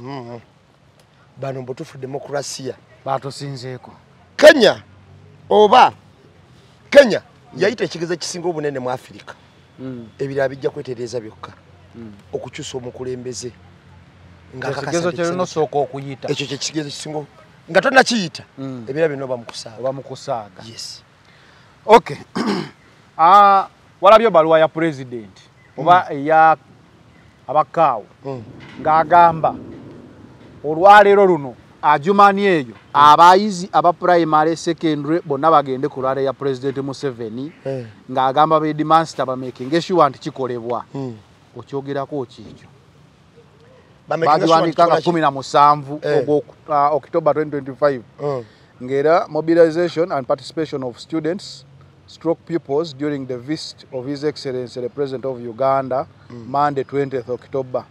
bano mbutufu demokrasiya batusinzeeko Kenya yayita ekigezo ekisinga obunene mu Afirika ebirala bijja kwetereeza byokka okukyusa omukulembeze ekigezo kyenosooka okuyita ekyo kyekigezo kisinga nga tonnakiyita ebirala byonna oba mukusaaga yes okay walabye baluwa ya pulezidenti oba eya abakaawo ng'agamba olwaleero luno ajumani eyo abayizi aba primary secondary bonna bagende ku lwaleero ya pulezidenti Museveni ng'agamba beedimansita bamaking sure nti kikolebwa okyogerako kikyo bagiwanika nga 17 October 2025 ng'era mobilization and participation of students stroke pupils during the visit of His Excellency the President of Uganda Monday 20th October.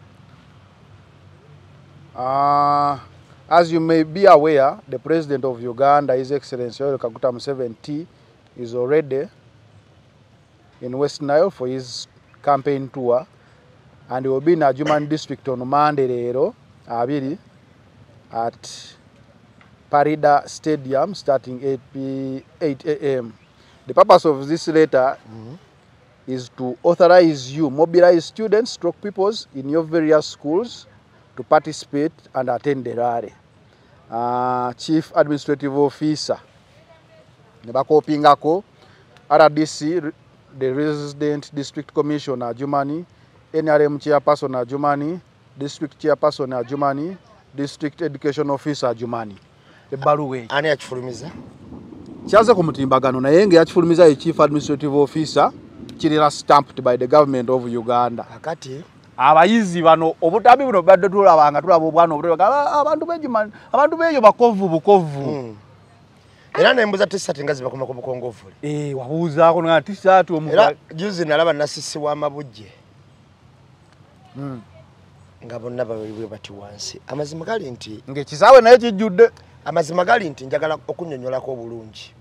As you may be aware, the President of Uganda, His Excellency Yoweri Kaguta Museveni, is already in West Nile for his campaign tour, and he will be in Adjumani district on Monday leero abiri at Parida Stadium starting 8 a.m. The purpose of this letter is to authorize you mobilize students, stroke pupils in your various schools to participate and attend the rally. Chief Administrative Officer nebakopingako RDC, the Resident District Commissioner Adjumani, NRM Chairperson Adjumani, District Chairperson Adjumani, District Education Officer Adjumani. Ebaluwe ani akifulumiza kyaze ku mutimbagano naye nga yakifulumiza Chief Administrative Officer kirira stamped by the government of Uganda. akati Abayizi bano obutabi buno badde tulabanga tulaba obwana obutaba abantu beyo bakovu bukovu era nembuza t-shirt nga zibakoma ku bukongovule wabuuzaako nga t-shirt era juzi nalaba nasisi w'amabujje nga bonna babwe bati wansi amazima gali nti ng'ekisaawe naye kijjudde amazima gali nti njagala okunnyonnyolako obulungi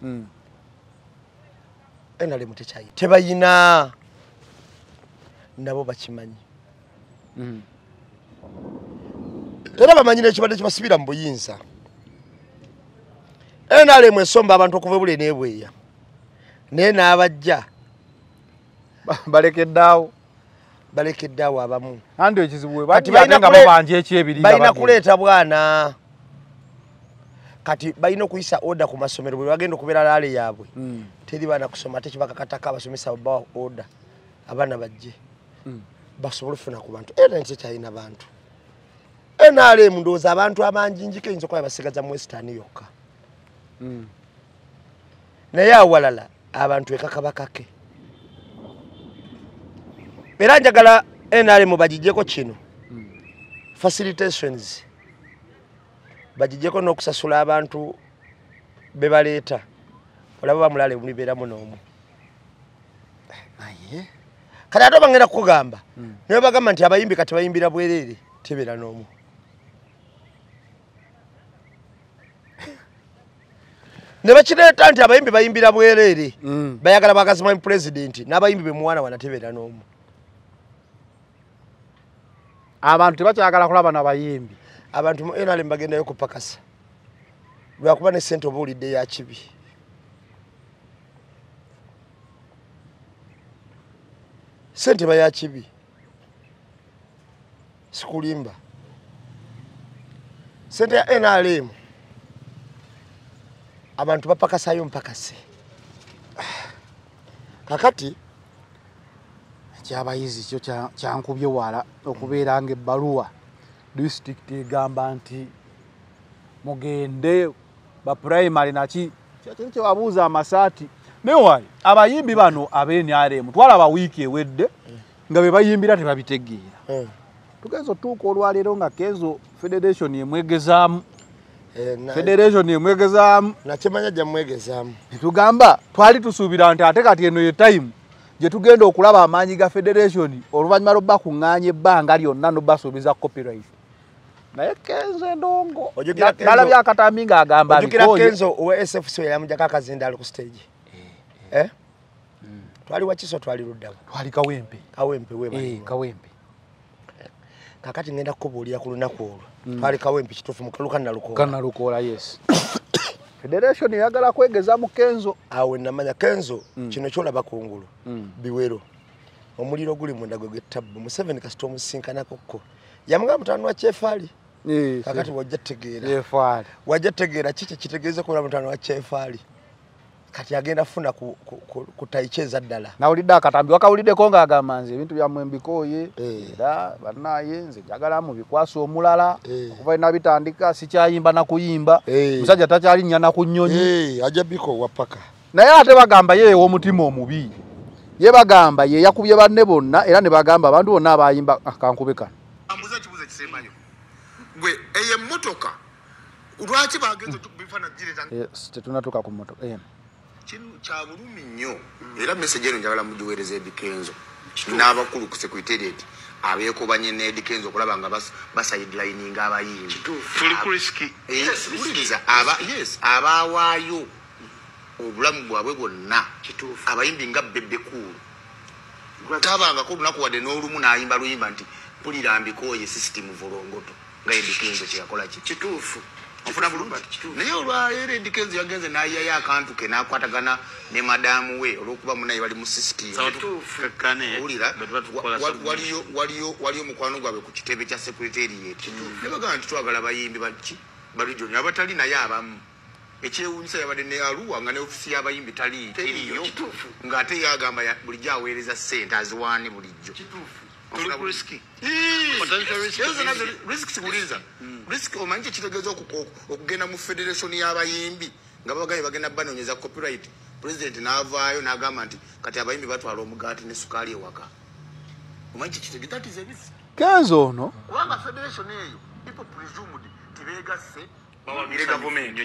enale mutekyayi tebayina nabo bakimanyi era bamanyire ekibadde kibasibira mu buyinza enale mwesomba abantu okuva bule n'ebweya naye n'abajja balekeddaawo abamu andi ekizibu we bajja nga babanja ekyebiriga balina kuleeta bwana kati balina okuyisa order ku masomero bwe bagenda okubeera laale yaabwe teri baana kusoma ate kibakakatako abasomesa babawa order abaana bajje basobole okufuna ku bantu era nti kyalina bantu NRM ndowooza abantu amanjinjiko eyinza okuba basigaza mu Western yokka naye awalala abantu ekakabakake era njagala NRM bagijjeko kino facilitations bagijjeko n'okusasula abantu be baleeta olaba bamulale mulibeeramu n'omu kati ate bangenda kukugamba naye bagamba nti abayimbi kati bayimbira bwereere tebeera n'omu ne bakireeta nti abayimbi bayimbira bwereere bayagala bagazimanyi pulezidenti n'abayimbi bemuwana wana tebeera n'omu abantu tebakyagala kulaba n'abayimbi abantu mu NRM bagendayo kupakasa lwakuba ne ssente oba olidde ya kibi ssente baya kibi sikulimba ssente ya NRM abantu bapakasayo mpakase kakati Kyabayizi kyo kyankubye wala okubeera nga ebbaluwa district egamba nti mugende ba primary naki kyo wabuuza amasaati newayi abayimbi bano ab'NRM twalaba wiiki ewedde nga be bayimbira tebabitegeera tugenza otuuka olwaleero nga Kenzo Federation emwegezaamu Federation emwegezaamu nakimanya gya mwegezaamu netugamba twali tusuubira nti ate kati eno ye time gye tugenda okulaba amaanyi ga Federation oluvannyuma lw'obba kuŋŋaanya ebbanga lyonna n'obbasuubiza copyright naye Kenzo endongo nalabye akatambi ng'agamba ojjukira Kenzo owa SFC yamujjako akazinda ali ku stage twali wakiso twali luddawa twali Kawempe Kawempe kakati ngenda kukubuulira ku lunaku olwo twali Kawempe kituufu mu Kanalukoola yes Federation yagala kwegeza mu Kenzo awe namanya Kenzo kino kyolaba kungulu biwero omuliro guli munda gwe gettabbu mu 7 kasito omusinkanakokko yamugamba mutano wa Chefali kakati wajja tegeera kiki kitegeeze kuba mutano wa Chefali kati agenda funa kutayicheza ddala nawulidde akatambi wakawuliddeko ng'agamba nze ebintu byammwe mbikooye era bannaye nze njagala mu bikwasa omulala okuva ina bitandika sikyayimba na kuyimba musajja takyalinnya na ku nnyonyi ajja bikoowa paka naye ate bagamba ye w'omutima omubi ye bagamba ye yakubye banne bonna era ne bagamba abantu bonna abayimba kankube kano ambuza kibuze kisembayo gwe eye motoka lwaki bagenze bifana jireta tetunatuka ku motoka kinu kya bulumi nnyo era message eno njagala mugiweereza Eddie Kenzo n'abakulu ku secretariat abeekobanye ne Eddie Kenzo okulaba nga basideline abayimbi tuli ku riski uliriza abawaayo obulamu bwabwe bwonna abayimbi nga Bebe Cool tabangako olunaku wadde n'olumu n'ayimba luyimba nti mpulira mbikooye system volongoto nga Eddie Kenzo kyeyakola kituufu ofuna bulumba naye olwaleero Eddie Kenzo yagenze n'ayayo akantu ke n'akwatagana ne madamu we olw'okuba munaye bali mu system owulira waliyo mukwano gwabwe ku kitebe kya secretariat ne bagamba nti twagala bayimbi balijoni abatali naye abamu ekyewuunyisa yabadde ne Arua nga ne ofisi y'abayimbi teriyo ng'ate yagamba bulijjo aweereza ssente aziwaane bulijjo risk omanyi kitegeeza okugenda mu federation y'abayimbi nga babagaye bagenda banoonyeza copyright president n'avaayo n'agamba nti kati abayimbi batwala omugaati ne sukaali ewaka omanyi kitegeeza that is a risk Kenzo ono kubanga federation eyo people presumed tibeegasse bawagire government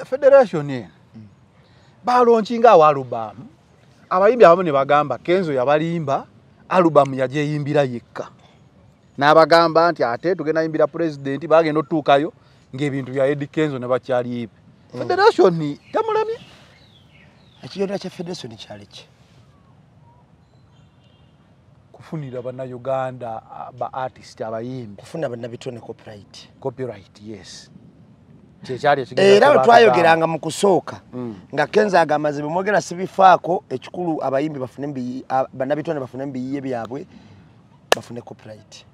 Federation eno balonkinga awo alubamu abayimbi abamu ne bagamba Kenzo yabalimba alubamu yagyeyimbira yekka n'abagamba nti ate tugenda yimbira president bagenda otuukayo ng'ebintu bya Eddie Kenzo ne bakyaliibe Federation tamulamye ekiyonera kya Federation kyali ki kufunira bannayuganda ba artist abayimbi kufuna bannabitone copyright yes era bwe twayogeranga mu kusooka nga Kenzo agamba ze bemwogera sibifaako ekikulu abayimbi bafune bannabitone bafune embiyiye byabwe bafune copyright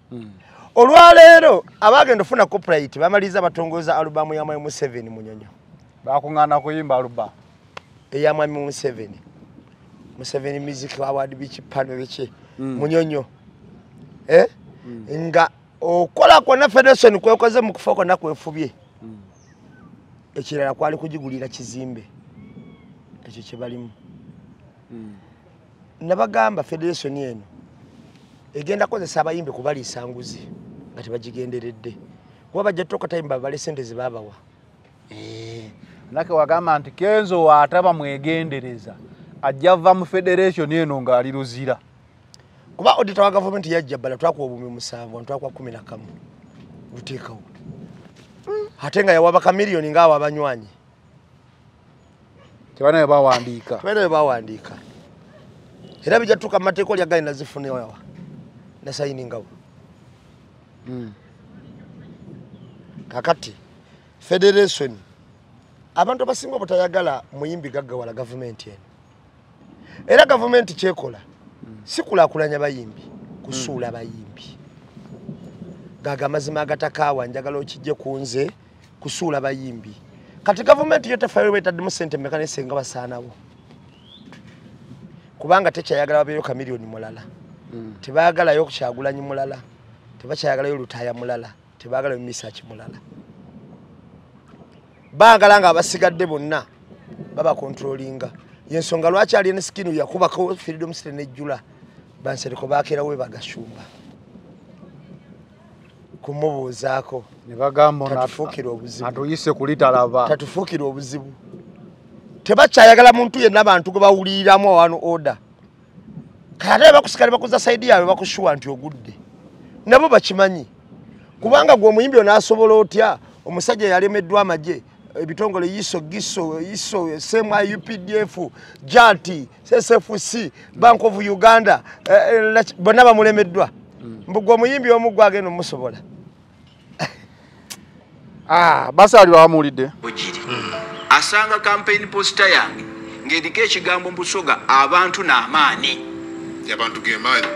olwaleero abagenda ofuna copyright bamaliza batongoza alubamu ya Mwami Museveni Munyonyo bakuŋŋaana kuyimba alubamu eya Mwami Museveni music award bikipano biki Munyonyo nga okola kwonna Federation kwekoze mu kufa kwonna kwefubye ekirala kwali kugigulira kizimbe ekyo kye balimu nabagamba Federation eno egenda kozesa abayimbi kubaliisa nguzi nga tebagigenderedde kuba bajja toka tayimba bale sente zibabawa nake wagamba nti Kenzo waataba mwegendereza ajja va mu Federation eno ng'ali luzira kuba auditor wa government yajja bala twakuwa obumi 7 ntwakwa 11 luteekawo ate nga yawabaka miliyoni ng'awo abanywanyi tebanaye bawandiika era bijja tuka mateeko lya gali nazifune wawa na sayiningawo kakati Federation abantu abasinga obutayagala muyimbi gaggawala government eno era government kyekola sikulaakulanya bayimbi kusuula bayimbi gaga amazima agatakaawa njagala okijje kunze kusuula bayimbi kati government yo tefaayo betadde mu sente meka nesenga basaanawo kubanga tekyayagala babeeyo kamiliyoni mulala tebaagalayo Kyagulanyi mulala tebakyayagalayo Lutaaya mulala tebaagalayo Misaaki mulala baagala nga abasigadde bonna baba controllinga yensonga lwaki ali ne skinu yakubako Freedom City nejjula bansereko baakerawo bagashumba kumubuuzaako ne bagamba tatufuukira obuzibu atuyise kulitalaba tatufuukira obuzibu tebakyayagala muntu yenna abantu gwe bawuliriramu wano order kale bakusikale bakuza side yawe bakushuwa nti ogudde nabo bakimanyi kubanga gwe omuyimbi onaasobola otya omusajja yalemeddwa amagye ebitongole iso sema UPDF JATI SSFC Bank of Uganda bonna bamulemeddwa mbugwe omuyimbi omu agenda omusobola basalirwa bamulidde ojiri asanga campaign poster yange ng'eriko ekigambo Busoga abantu n'amaani y'abantu g'emaanyi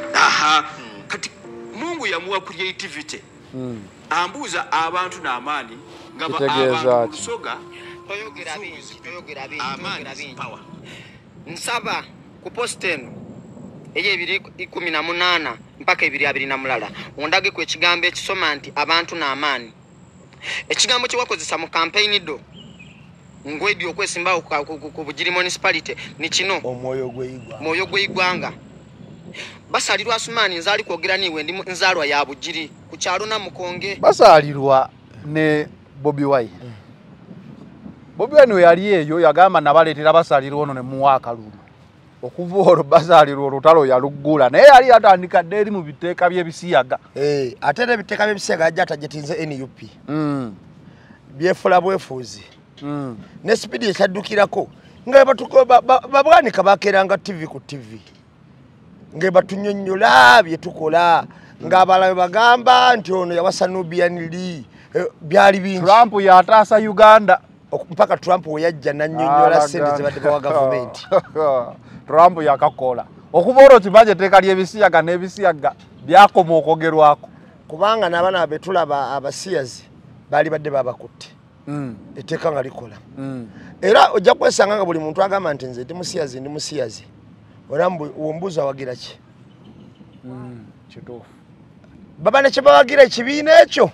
kati Mungu yamuwa creativity ambuuza abantu n'amaani nga abantu Busoga toyogera bingi nsaba ku post eno eyo 218 mpaka 220 ondage ku ekigambo ekisoma nti abantu n'amaani ekigambo kye wakozesa mu campaign do ngwedi okwesimbawo ku Bugiri municipality ni kino omwoyo gw'eggwanga basalirwa Asumani nzaali kwogera niwe ndi nzaalwa ya Bugiri ku kyalo na Mukonge basalirwa ne Bobi Wine Bobi Wine we yali eyo yagamba nabaleetera basalirwa ono ne muwaka lulu okuva olwo basalirwa olutalo yaluggula naye yali atandika eri mu biteeka by'ebisiyaga ate n'ebiteeka by'ebisiyaga ajja atajetinze NUP byefula bwefuuzi ne speed ekyaddukirako nga babwanika bakeranga TV ku TV nga batunyonnyola bye tukola nga abalabe bagamba nti ono yawasa Nubian Lee byali bingi Trump yataasa Uganda mpaka Trump we yajja nannyonnyola sente zibadde bawa gavumenti Trump yakakola okuva olwo kibaje teeka ly'ebisiyaga n'ebisiyaga byakoma okwogerwako kubanga n'abaana betulaba abasiyazi baali badde babakutte etteeka nga likola era ojja kwesanga nga buli muntu agamba nti nze ndi musiyazi wombuuza wagira ki kituufu baba ne kye bawagira ekibiina ekyo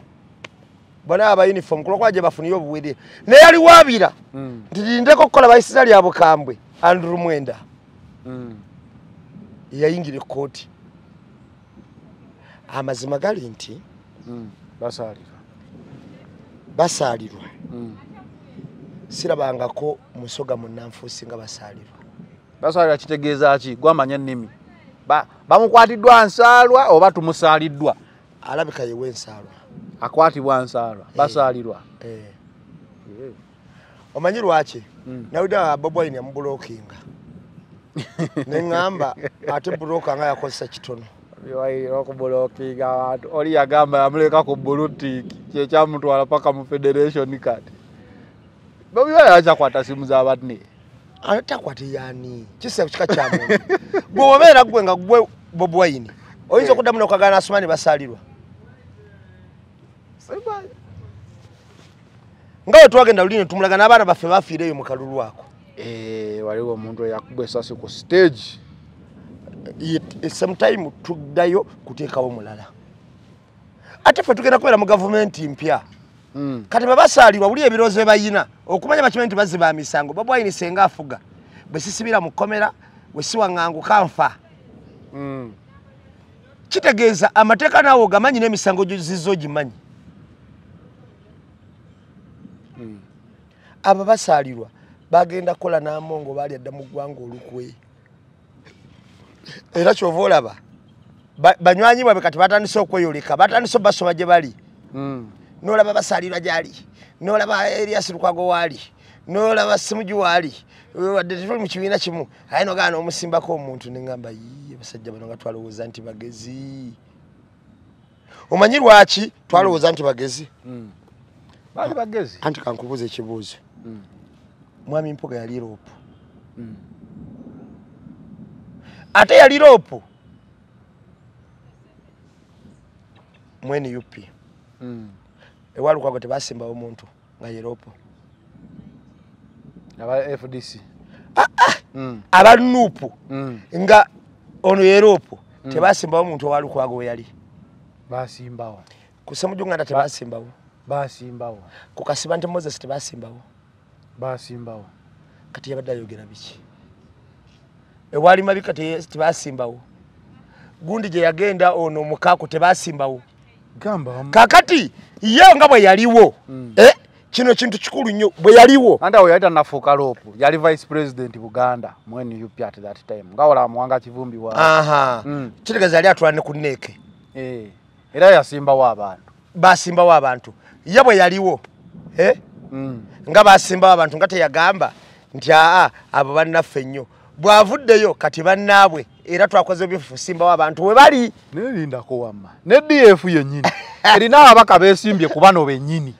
bona aba uniform kulokwa gye bafuniyo obuwede naye yali waabira nti lindeko okukola bayisira lya bukambwe Andrew Mwenda yayingira ekkooti amazima gali nti basalirwa sirabangako Musoga munnanfuusi nga basalirwa kitegeeza ki gwamanya ennimi bamukwatiddwa nsaalwa oba tumusaaliddwa alabika yewe ensaalwa akwatibwa nsaalwa basalirwa omanyi lwaki nawulira Bobi Wine yamubulookinga neŋŋamba ate bulooka nga yakozesa kitono okubulookinga abantu oli yagamba yamuleka ku bulutiki kyekyamutwala paka mu federation kati Bobi Wine yakyakwata simu z'abanne atakwate yani kisa kika kya muntu gwe obeera gwe nga gwe Bobi Wine oyinza okuddamu n'okagana Asumani basalirwa nga we twagenda luli ne tumulaga n'abaana baffe bafiireyo mu kalulu ako waliwo omuntu eyakuba essasi ku stage sometime tuddayo kuteekawo mulala ate ffe tugenda kubeera mu gavumenti mpya kati babasalirwa buli ebiroozo bye bayina okumanya bakimanyi nti baziba misango Bobi Wine senga afuga bwe sisibira mu kkomera we siwaŋŋanguka nfa kitegeeza amateeka naawe ogamanyi n'emisango zizzo ogimanyi abo basalirwa bagenda kukola n'amongo baali adda mu ggwanga olukwe era kyova olaba banywanyi bwabwe kati batandise okweyoleka batandise basoma gye bali n'olaba basalirwa gyali n'olaba Erias Lukwago waali n'olaba Simugi waali wadde tuli mu kibiina kimu aye nogaana omusimbako omuntu neŋŋamba abasajja bano nga twalowooza nti bagezi omanyi lwaki twalowooza nti bagezi baali bagezi anti kankubuuza ekibuuzo mwami Mpuga yali Roopu ate yali Roopu mwene UP ewa Lukwago tebasimbawo omuntu nga ye Roopu aba FDC aba nuupu nga ono Europe tebasimbawo omuntu owali kwago yali basimbawo kusemu junganda tebasimbawo basimbawo ku kasiba nte Moses tebasimbawo basimbawo kati yabadde ayogera biki ewali mabika tebasimbawo gundi gye yagenda ono mukaku tebasimbawo gamba kakati ye nga bwe yaliwo kino kintu kikulu nnyo bwe yaliwo anda we yata nafuka lopu yali vice president Buganda when you at that time ngawala muwanga kivumbi wa aha kitegeza yali atulane ku nneke era yasimbawo abantu basimbawo abantu ye bwe yaliwo nga basimbawo abantu nga teyagamba nti abo bannaffe nnyo bwavuddeyo kati bannaabwe era twakoze bifu simbawo abantu we bali nelindako wamma ne DF yennyini erina abaka beesimbye ku bano bennyini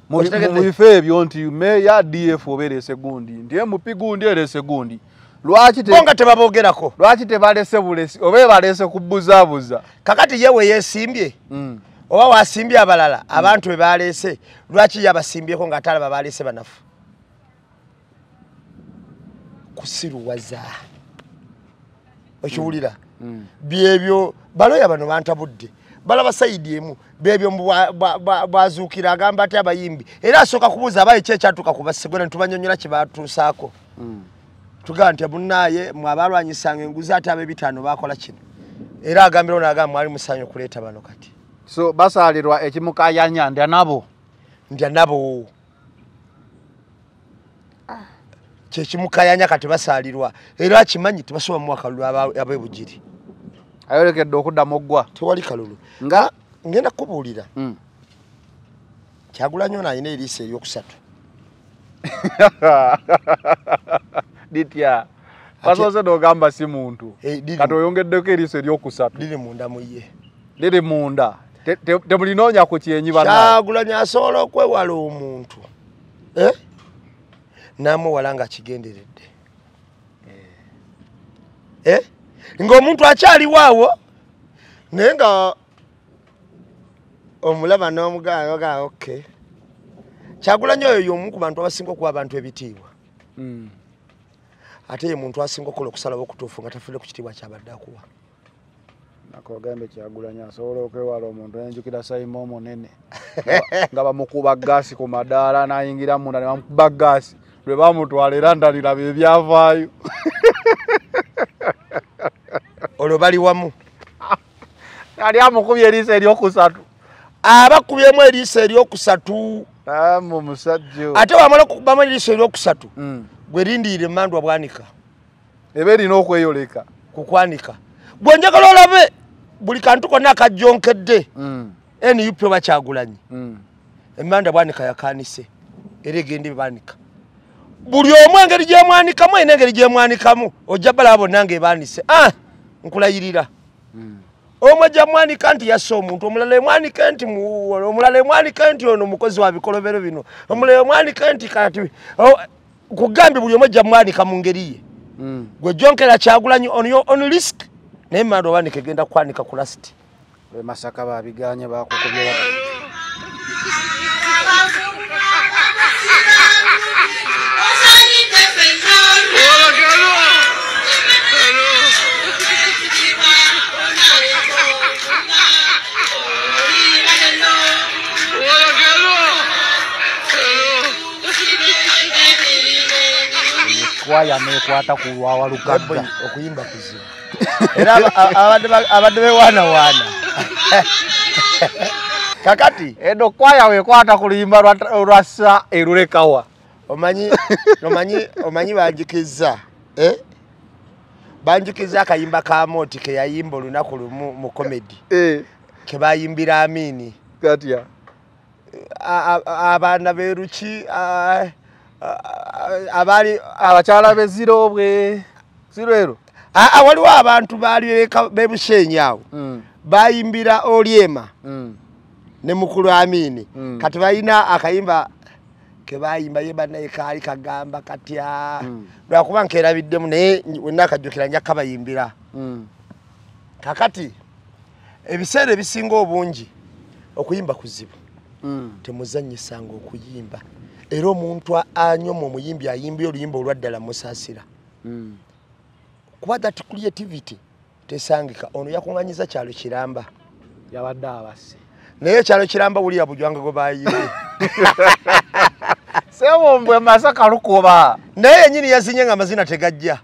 mu bife ebyo nti meya DF obeerese gundi nti MP gundi erese gundi lwaki bonga tebaboogerako lwaki tebalese bulesi oba balese kubuzaabuza kakati yewe yeesimbye oba wasimbye abalala abantu be balese lwaki yabasimbyeko nga atalaba balese banafu kusiruwaza okiwulira byebyo baloya bano bantabudde balaba sayidi emu bebyo bwazuukira agamba ati abayimbi era asooka kubuuza abaye kyekyatuuka ku basegole ntubanyonyola kye batuusaako tugamba nti munnaye mwabalwanyisanga enguzi ate ab'ebitaano bakola kino era agambira ono agamba mwali musaanye okuleeta bano kati so basaalirwa ekimukayanya ndya nabo kyekimukayanya kati basaalirwa era akimanyi tebasoba mu mwaka ab'ebugiri ayolekedde okuddamu oggwa tewali kalulu nga ngenda kubuulira Kyagulanyi ono alina eriisa eryokusatu ditya basoose n'ogamba si muntu kati oyongeddeko eriisa eryokusatu liri munda mu ye liri munda temulinoonya ku kyenyi bana Kyagulanyi asobola okwewala omuntu namuwala nga kigenderedde ng'omuntu akyaliwaawo naye nga omulaba n'omugaaga okay Kyagulanyi oyo y'omu ku bantu abasinga okuwa abantu ebitiibwa ate ye muntu asinga okukola okusalawo okutuufu nga tafudde ku kitiibwa kyabadde akuwa nakogambe Kyagulanyi asobola okwewala omuntu enjukira sayima omunene nga bamukuba gaasi ku madaala n'ayingira munda ne bamukuba gaasi lwe bamutwala era ndaliraba ebyavaayo olwo bali wamu ali amukubye eriisa eryokusatu abakubyemu eriisa eryokusatu mu musajja ate wamala okukubamu eriisa eryokusatu gwe lindiire emmandwa bwanika eba erina okweyoleka kukwanika gwe njagala olabe buli kantu konna akajjonkedde NUP oba Kyagulanyi emmandwa bwanika yakaanise era egende banika buli omu engeri gyemwanikamu ena engeri gyemwanikamu ojja balaba bonna ng'ebaanise nkulayirira omwe gyamwanika nti yasse omuntu omulala emwanika nti omulala emwanika nti ono mukozi wa bikolobero bino omulala emwanika nti kati kugambye buli omwe gyamwanika mu ngeri ye gwe jonkera Kyagulanyi on risk naye mmandwa banika egenda kwanika ku lasiti Masaka babiganye bakukubye kwaya nekwata kulwawa lukadda okuyimba kuzibu era abadde bewaana kakati edo kwaya wekwata kuluyimba lwassa erulekawa omanyi banjikiza banjikiza akayimba ka Moti ke yayimba olunaku lumu mu comedy ke bayimbira Amini katya abaana beruki abali abakyala beziro bwe zirwero waliwo abantu baali bebushenyi awo bayimbira Olyema ne mukulu Amini kati balina akayimba ke bayimba ye bannaye kaali kagamba katya lwakuba nkerabiddemu naye wenna akajjukira nja kabayimbira kakati ebiseera ebisinga obungi okuyimba kuzibu temuzannyisanga okuyimba era omuntu anyoma omuyimbi ayimbi oluyimba olwaddala musaasira kuba that creativity tesangika ono yakunganyiza kyalo kiramba yabadde abase naye kyalo kiramba wuli abujwanga go bayiye Sewombwe Masaka lukoba naye yenyini yazinye nga amazina tegajja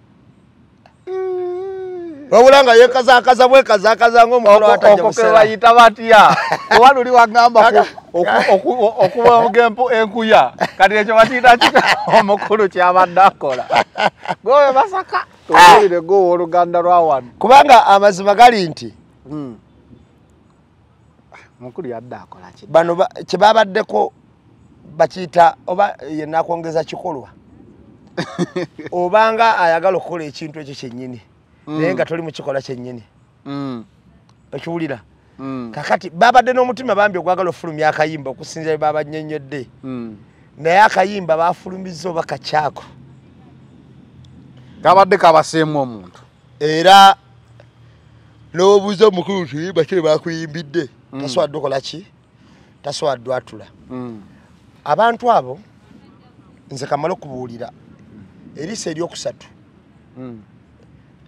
wabulanga yekazakaza bwekazakaza ng'omukono atajja busera bayita batya owali oli wagamba okuba ogempo enkuya kati ekyo batiyita omukulu kyabadde akola gowe Masaka towulire go oluganda lwa wano kubanga amazima gali nti mukulu yadde akola ki bano kyebabaddeko bakiyita oba yenakwongeza kikolwa obanga ayagala okukola ekintu ekyo kyennyini naye nga toli mu kikola kyennyini okiwulira kakati babadde n'omutima bambi ogwagala ofulumya akayimba okusinzira bye babannyonnyodde naye akayimba bafulumizza oba kakyako kabadde kabaseemu omuntu era n'obuuza omukulu tuyimba kye bakuyimbidde taswadde okola ki taswadde atula abantu abo nze kamala okubuulira eriisa eryokusatu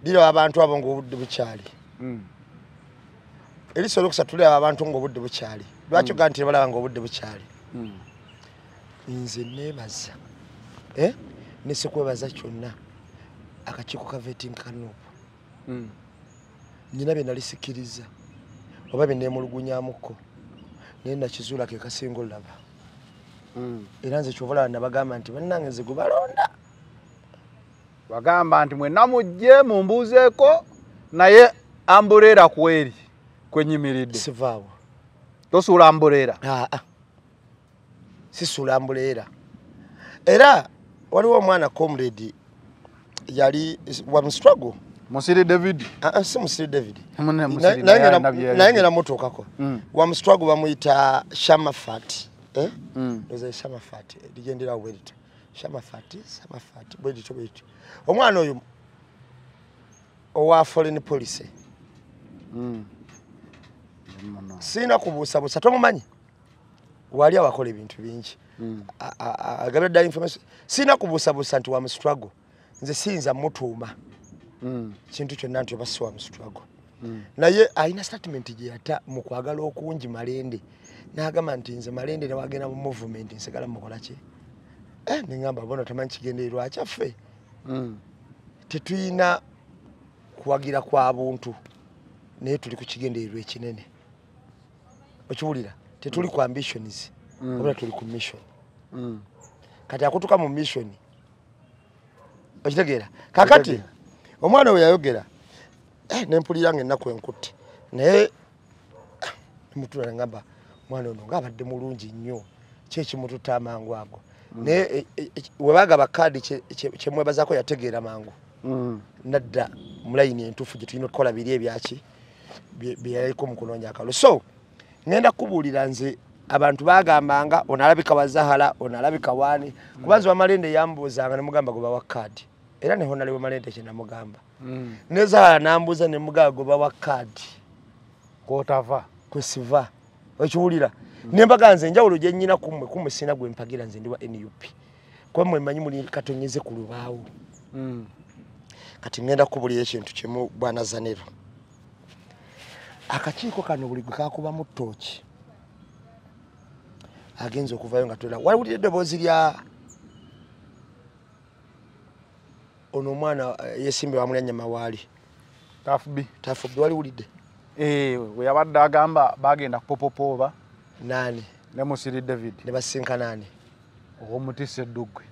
liraba abantu abo ng'obudde bukyali eriisa eryokusatu liraba abantu ng'obudde bukyali lwaki ogaa nti balaba ng'obudde bukyali nze neebaza nesikwebaza kyonna akakiiko ka vetting kanuupu nyina bye nalisikiriza oba bye neemulugunyamukko naye nakizuula ke kasinga olaba era nze kyobalaba nabagamba nti bannange nze gwe balonda bagamba nti mwenna mujje mumbuuzeeko naye ambuleera kweri kwenyimiridde sivaawo tosuula ambuleera sisuula ambuleera era waliwo omwana comrade yali wamustruggle Musiri David si Musiri David naye ngena mutuukako wamustruggle bamuyita Shamafat ndoza Shamafat ligenderawo bwerito Shamafat bwerito omwana oyo owa foreign police sina kubuusabuusa tomumanyi wali awakola ebintu bingi agabira ddala information sina kubuusabuusa nti wamustruggle nze siyinza mutuuma kintu kyonna nti oba si wamustruggle naye alina statement gye yata mu kwagala okungi Malende n'agamba nti nze Malende newagenda mu movement nsigala mukola ki neŋŋamba bona tamanyi kigendererwa kyaffe tetuyina kuwagira kwa buntu naye tuli ku kigendererwa ekinene okiwulira tetuli ku ambitions obula tuli ku mission kati akutuka mu mission okitegeera kakati omwana we yayogera nempulira ng'ennaku enkutte naye mutula ngamba mwana ono ng'abadde mulungi nnyo kyekimututta amangu ago naye webagaba kaadi kyemwebazaako yategeera mangu nadda mulayini entuufu gye tulina okukola biri ebyaki bye yaliko mu kunoonya akalo so ngenda kubuulira nze abantu bagambanga onalabika wazahala onalabika waani kubanza Wamalende yambuuzanga nemugamba goba wa kaadi era neho nali Wamalende kye namugamba nezahala nambuuza nemugamba goba wa kaadi kwotava kwesiva okiwulira nembaga nze enjawulo gye nnyina kummwe sina gwe mpagira nze ndi wa NUP kuba mmwe mmanyi muli katonyeze ku lubaawo kati ngenda kubuulira ekintu kimu bwana Zanero akakiiko kano buli gwe kakubamu ttooki agenza okuvayo nga tola waliwulira eddoboozi lya ono omwana yesimbe wamulya mawaali tafubi waliwulidde we yabadde agamba bagenda kupopopooba nani ne Musiri David ne basinka nani ow'omutisa eddugwe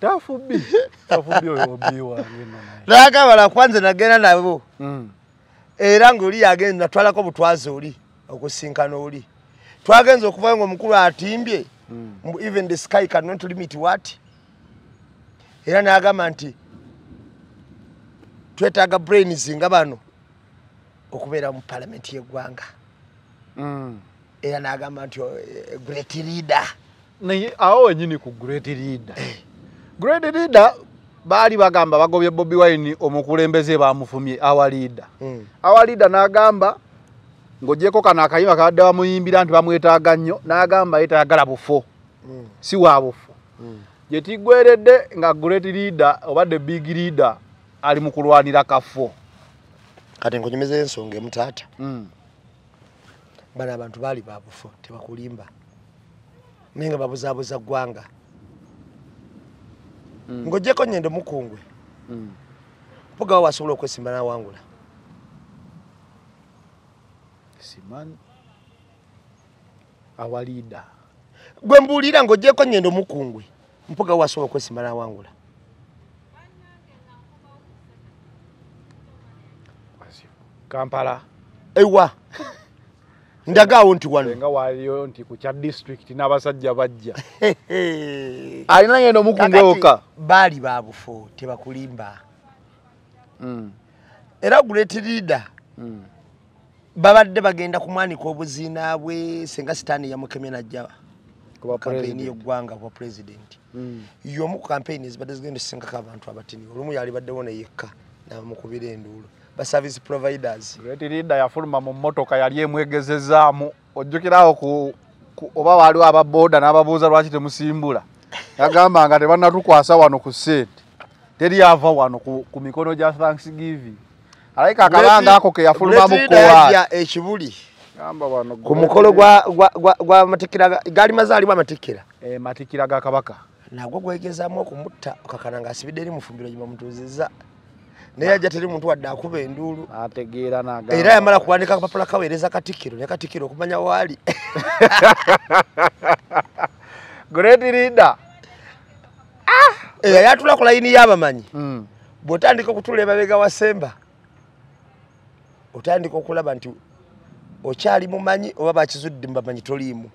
tafubi oyo obi wange nagabala kwanza nagenda nabo era ng'oli yagenda natwalako butwazi oli okusinkana oli twagenza okuvayo ng'omukulu atimbye even the sky cannot limit what era n'agamba nti twetaaga brains nga bano okubeera mu parliament y'eggwanga era n'agamba nti great leader naye awo wenyini ku great leader baali bagamba bagobye Bobi Wine omukulembeze bamufumye our leader n'agamba ng'ogyeko kano akayimba kabadde bamuyimbira nti bamwetaaga nnyo n'agamba yetayagala bufo si wa bufo gye tigweredde nga great leader oba the big leader ali mu kulwanira kafo. Kati nkunyumiza ensonga emutaata. Bano abantu baali babufo tebakulimba. Nenga babuzaabuza ggwanga. Ng'oggyeko Nnyendo Mukungwe. Mpuga wa wasobola okwesimba n'awangula. Simani. Our leader. Gwe mbuulira ng'oggyeko Nnyendo Mukungwe. Mpuga wa wasobola okwesimba n'awangula. Kampala. Ewa. Ndagaawo nti wano. Nga waliyo nti ku kya district n'abasajja bajja. Alina Nnyendo Mukungwe oka. Baali babufo tebakulimba. Era great leader. Babadde bagenda kumwanika obuziina bwe senga sitaani yamukemye najja kuba kampeni y'eggwanga kwa president. Y'omu ku kampeni ezibadde zigenda osisinkako abantu abatini. Olumu yali baddewo ne yekka n'amukubira enduulu. Ba service providers. Great leader yafuluma mu mmotoka yali emwegezezaamu. Ojjukirawo ku oba waliwo ababoda n'ababuuza lwaki temusimbula. Yagamba nga tebannatukwasa wano ku ssente. Teri ava wano ku mikono gya Thanksgiving. Alaika akabanga ako ke yafulumamu kowa. Ekibuli. Gamba wano ku mukolo gwa matikira gali mazaalibwa matikira. Matikira ga kabaka. Nagwo gwegezaamu okumutta okakana ng'asibidde eri mu fumbiro gye bamutuuzizza. Naye ajja teri muntu wadde akuba enduulu. Ategeera n'agamba. Era yamala kuwandika akapapula kaweereza Katikkiro ne Katikkiro okumanya waali. Great leader. Yatula ku layini y'abamanyi. Bw'otandika okutula emabega wa Semba. Otandika okulaba nti okyali mumanyi oba bakizudde mu bamanyi toliimu.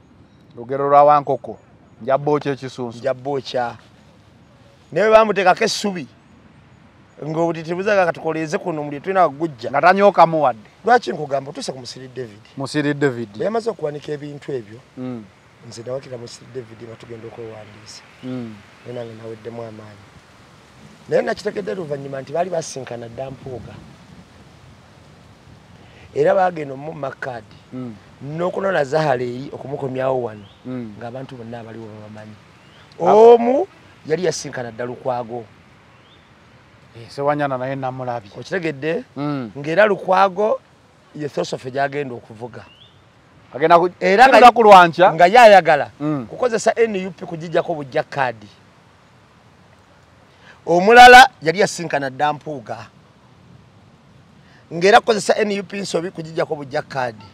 Lugero lwa Wankoko. Njaboocha ekisunsu. Njaboocha. Naye bamuteekako essubi. Ng'obutitibuzaga katukoleeze kuno muli tulina gujja. Nga tanyookamu wadde. Lwaki nkugamba otuuse ku Musiri David? Musiri David. Bwe yamaze okuwanika ebintu ebyo. Nze nawakira Musiri David nga tugenda okwewandiisa. Naye nange naweddemu amaanyi. Naye nakitegedde oluvannyuma nti baali basinkana dda Mpuuga. Era baagenda omumma kaadi. N'okunona Zahara eri okumukomyawo wano. Ng'abantu bonna abaliwo babamanyi. Omu yali yasinkana dda Lukwago. Sewanyana naye namulabye. Okitegedde? Ng'era Lukwago ye Theosophy gy'agenda okuvuga. Agenda era ku lwanca nga yayagala kukozesa NUP kugijjako bujja kaadi. Omulala yali yasinkana dda Mpuuga. Ng'era kukozesa NUP Nsobi kugijjako bujja kaadi.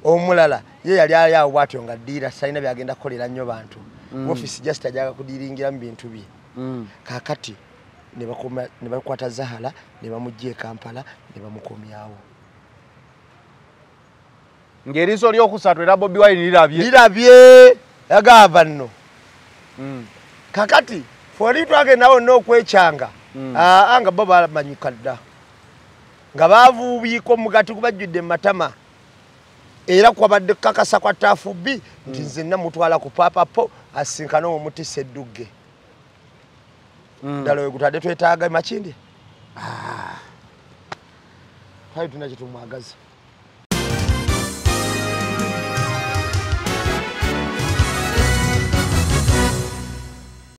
Omulala ye yali ayawo bwatyo nga ddiira salina byagenda kukolera nnyo bantu. Office just ajaga kudiringira mu bintu bye. Kaakati ne bakwata Zahara ne bamugja e Kampala ne bamukomyawo. Ng'eriiso ly'okusatu era Bobi Wine lirabye yagamba nno. Kakati foli twagendawo n'okwekyanga nga bo bamanyika dda nga baavuubiiko mugati gubajjudde mu matama era kwabadde kakasa kwa taafu B nti nze namutwala ku paapapo asinkana omuti Sseddugge. Ddala we gutadde twetaaga Makindye. Hayi tuna kye tumwagaza.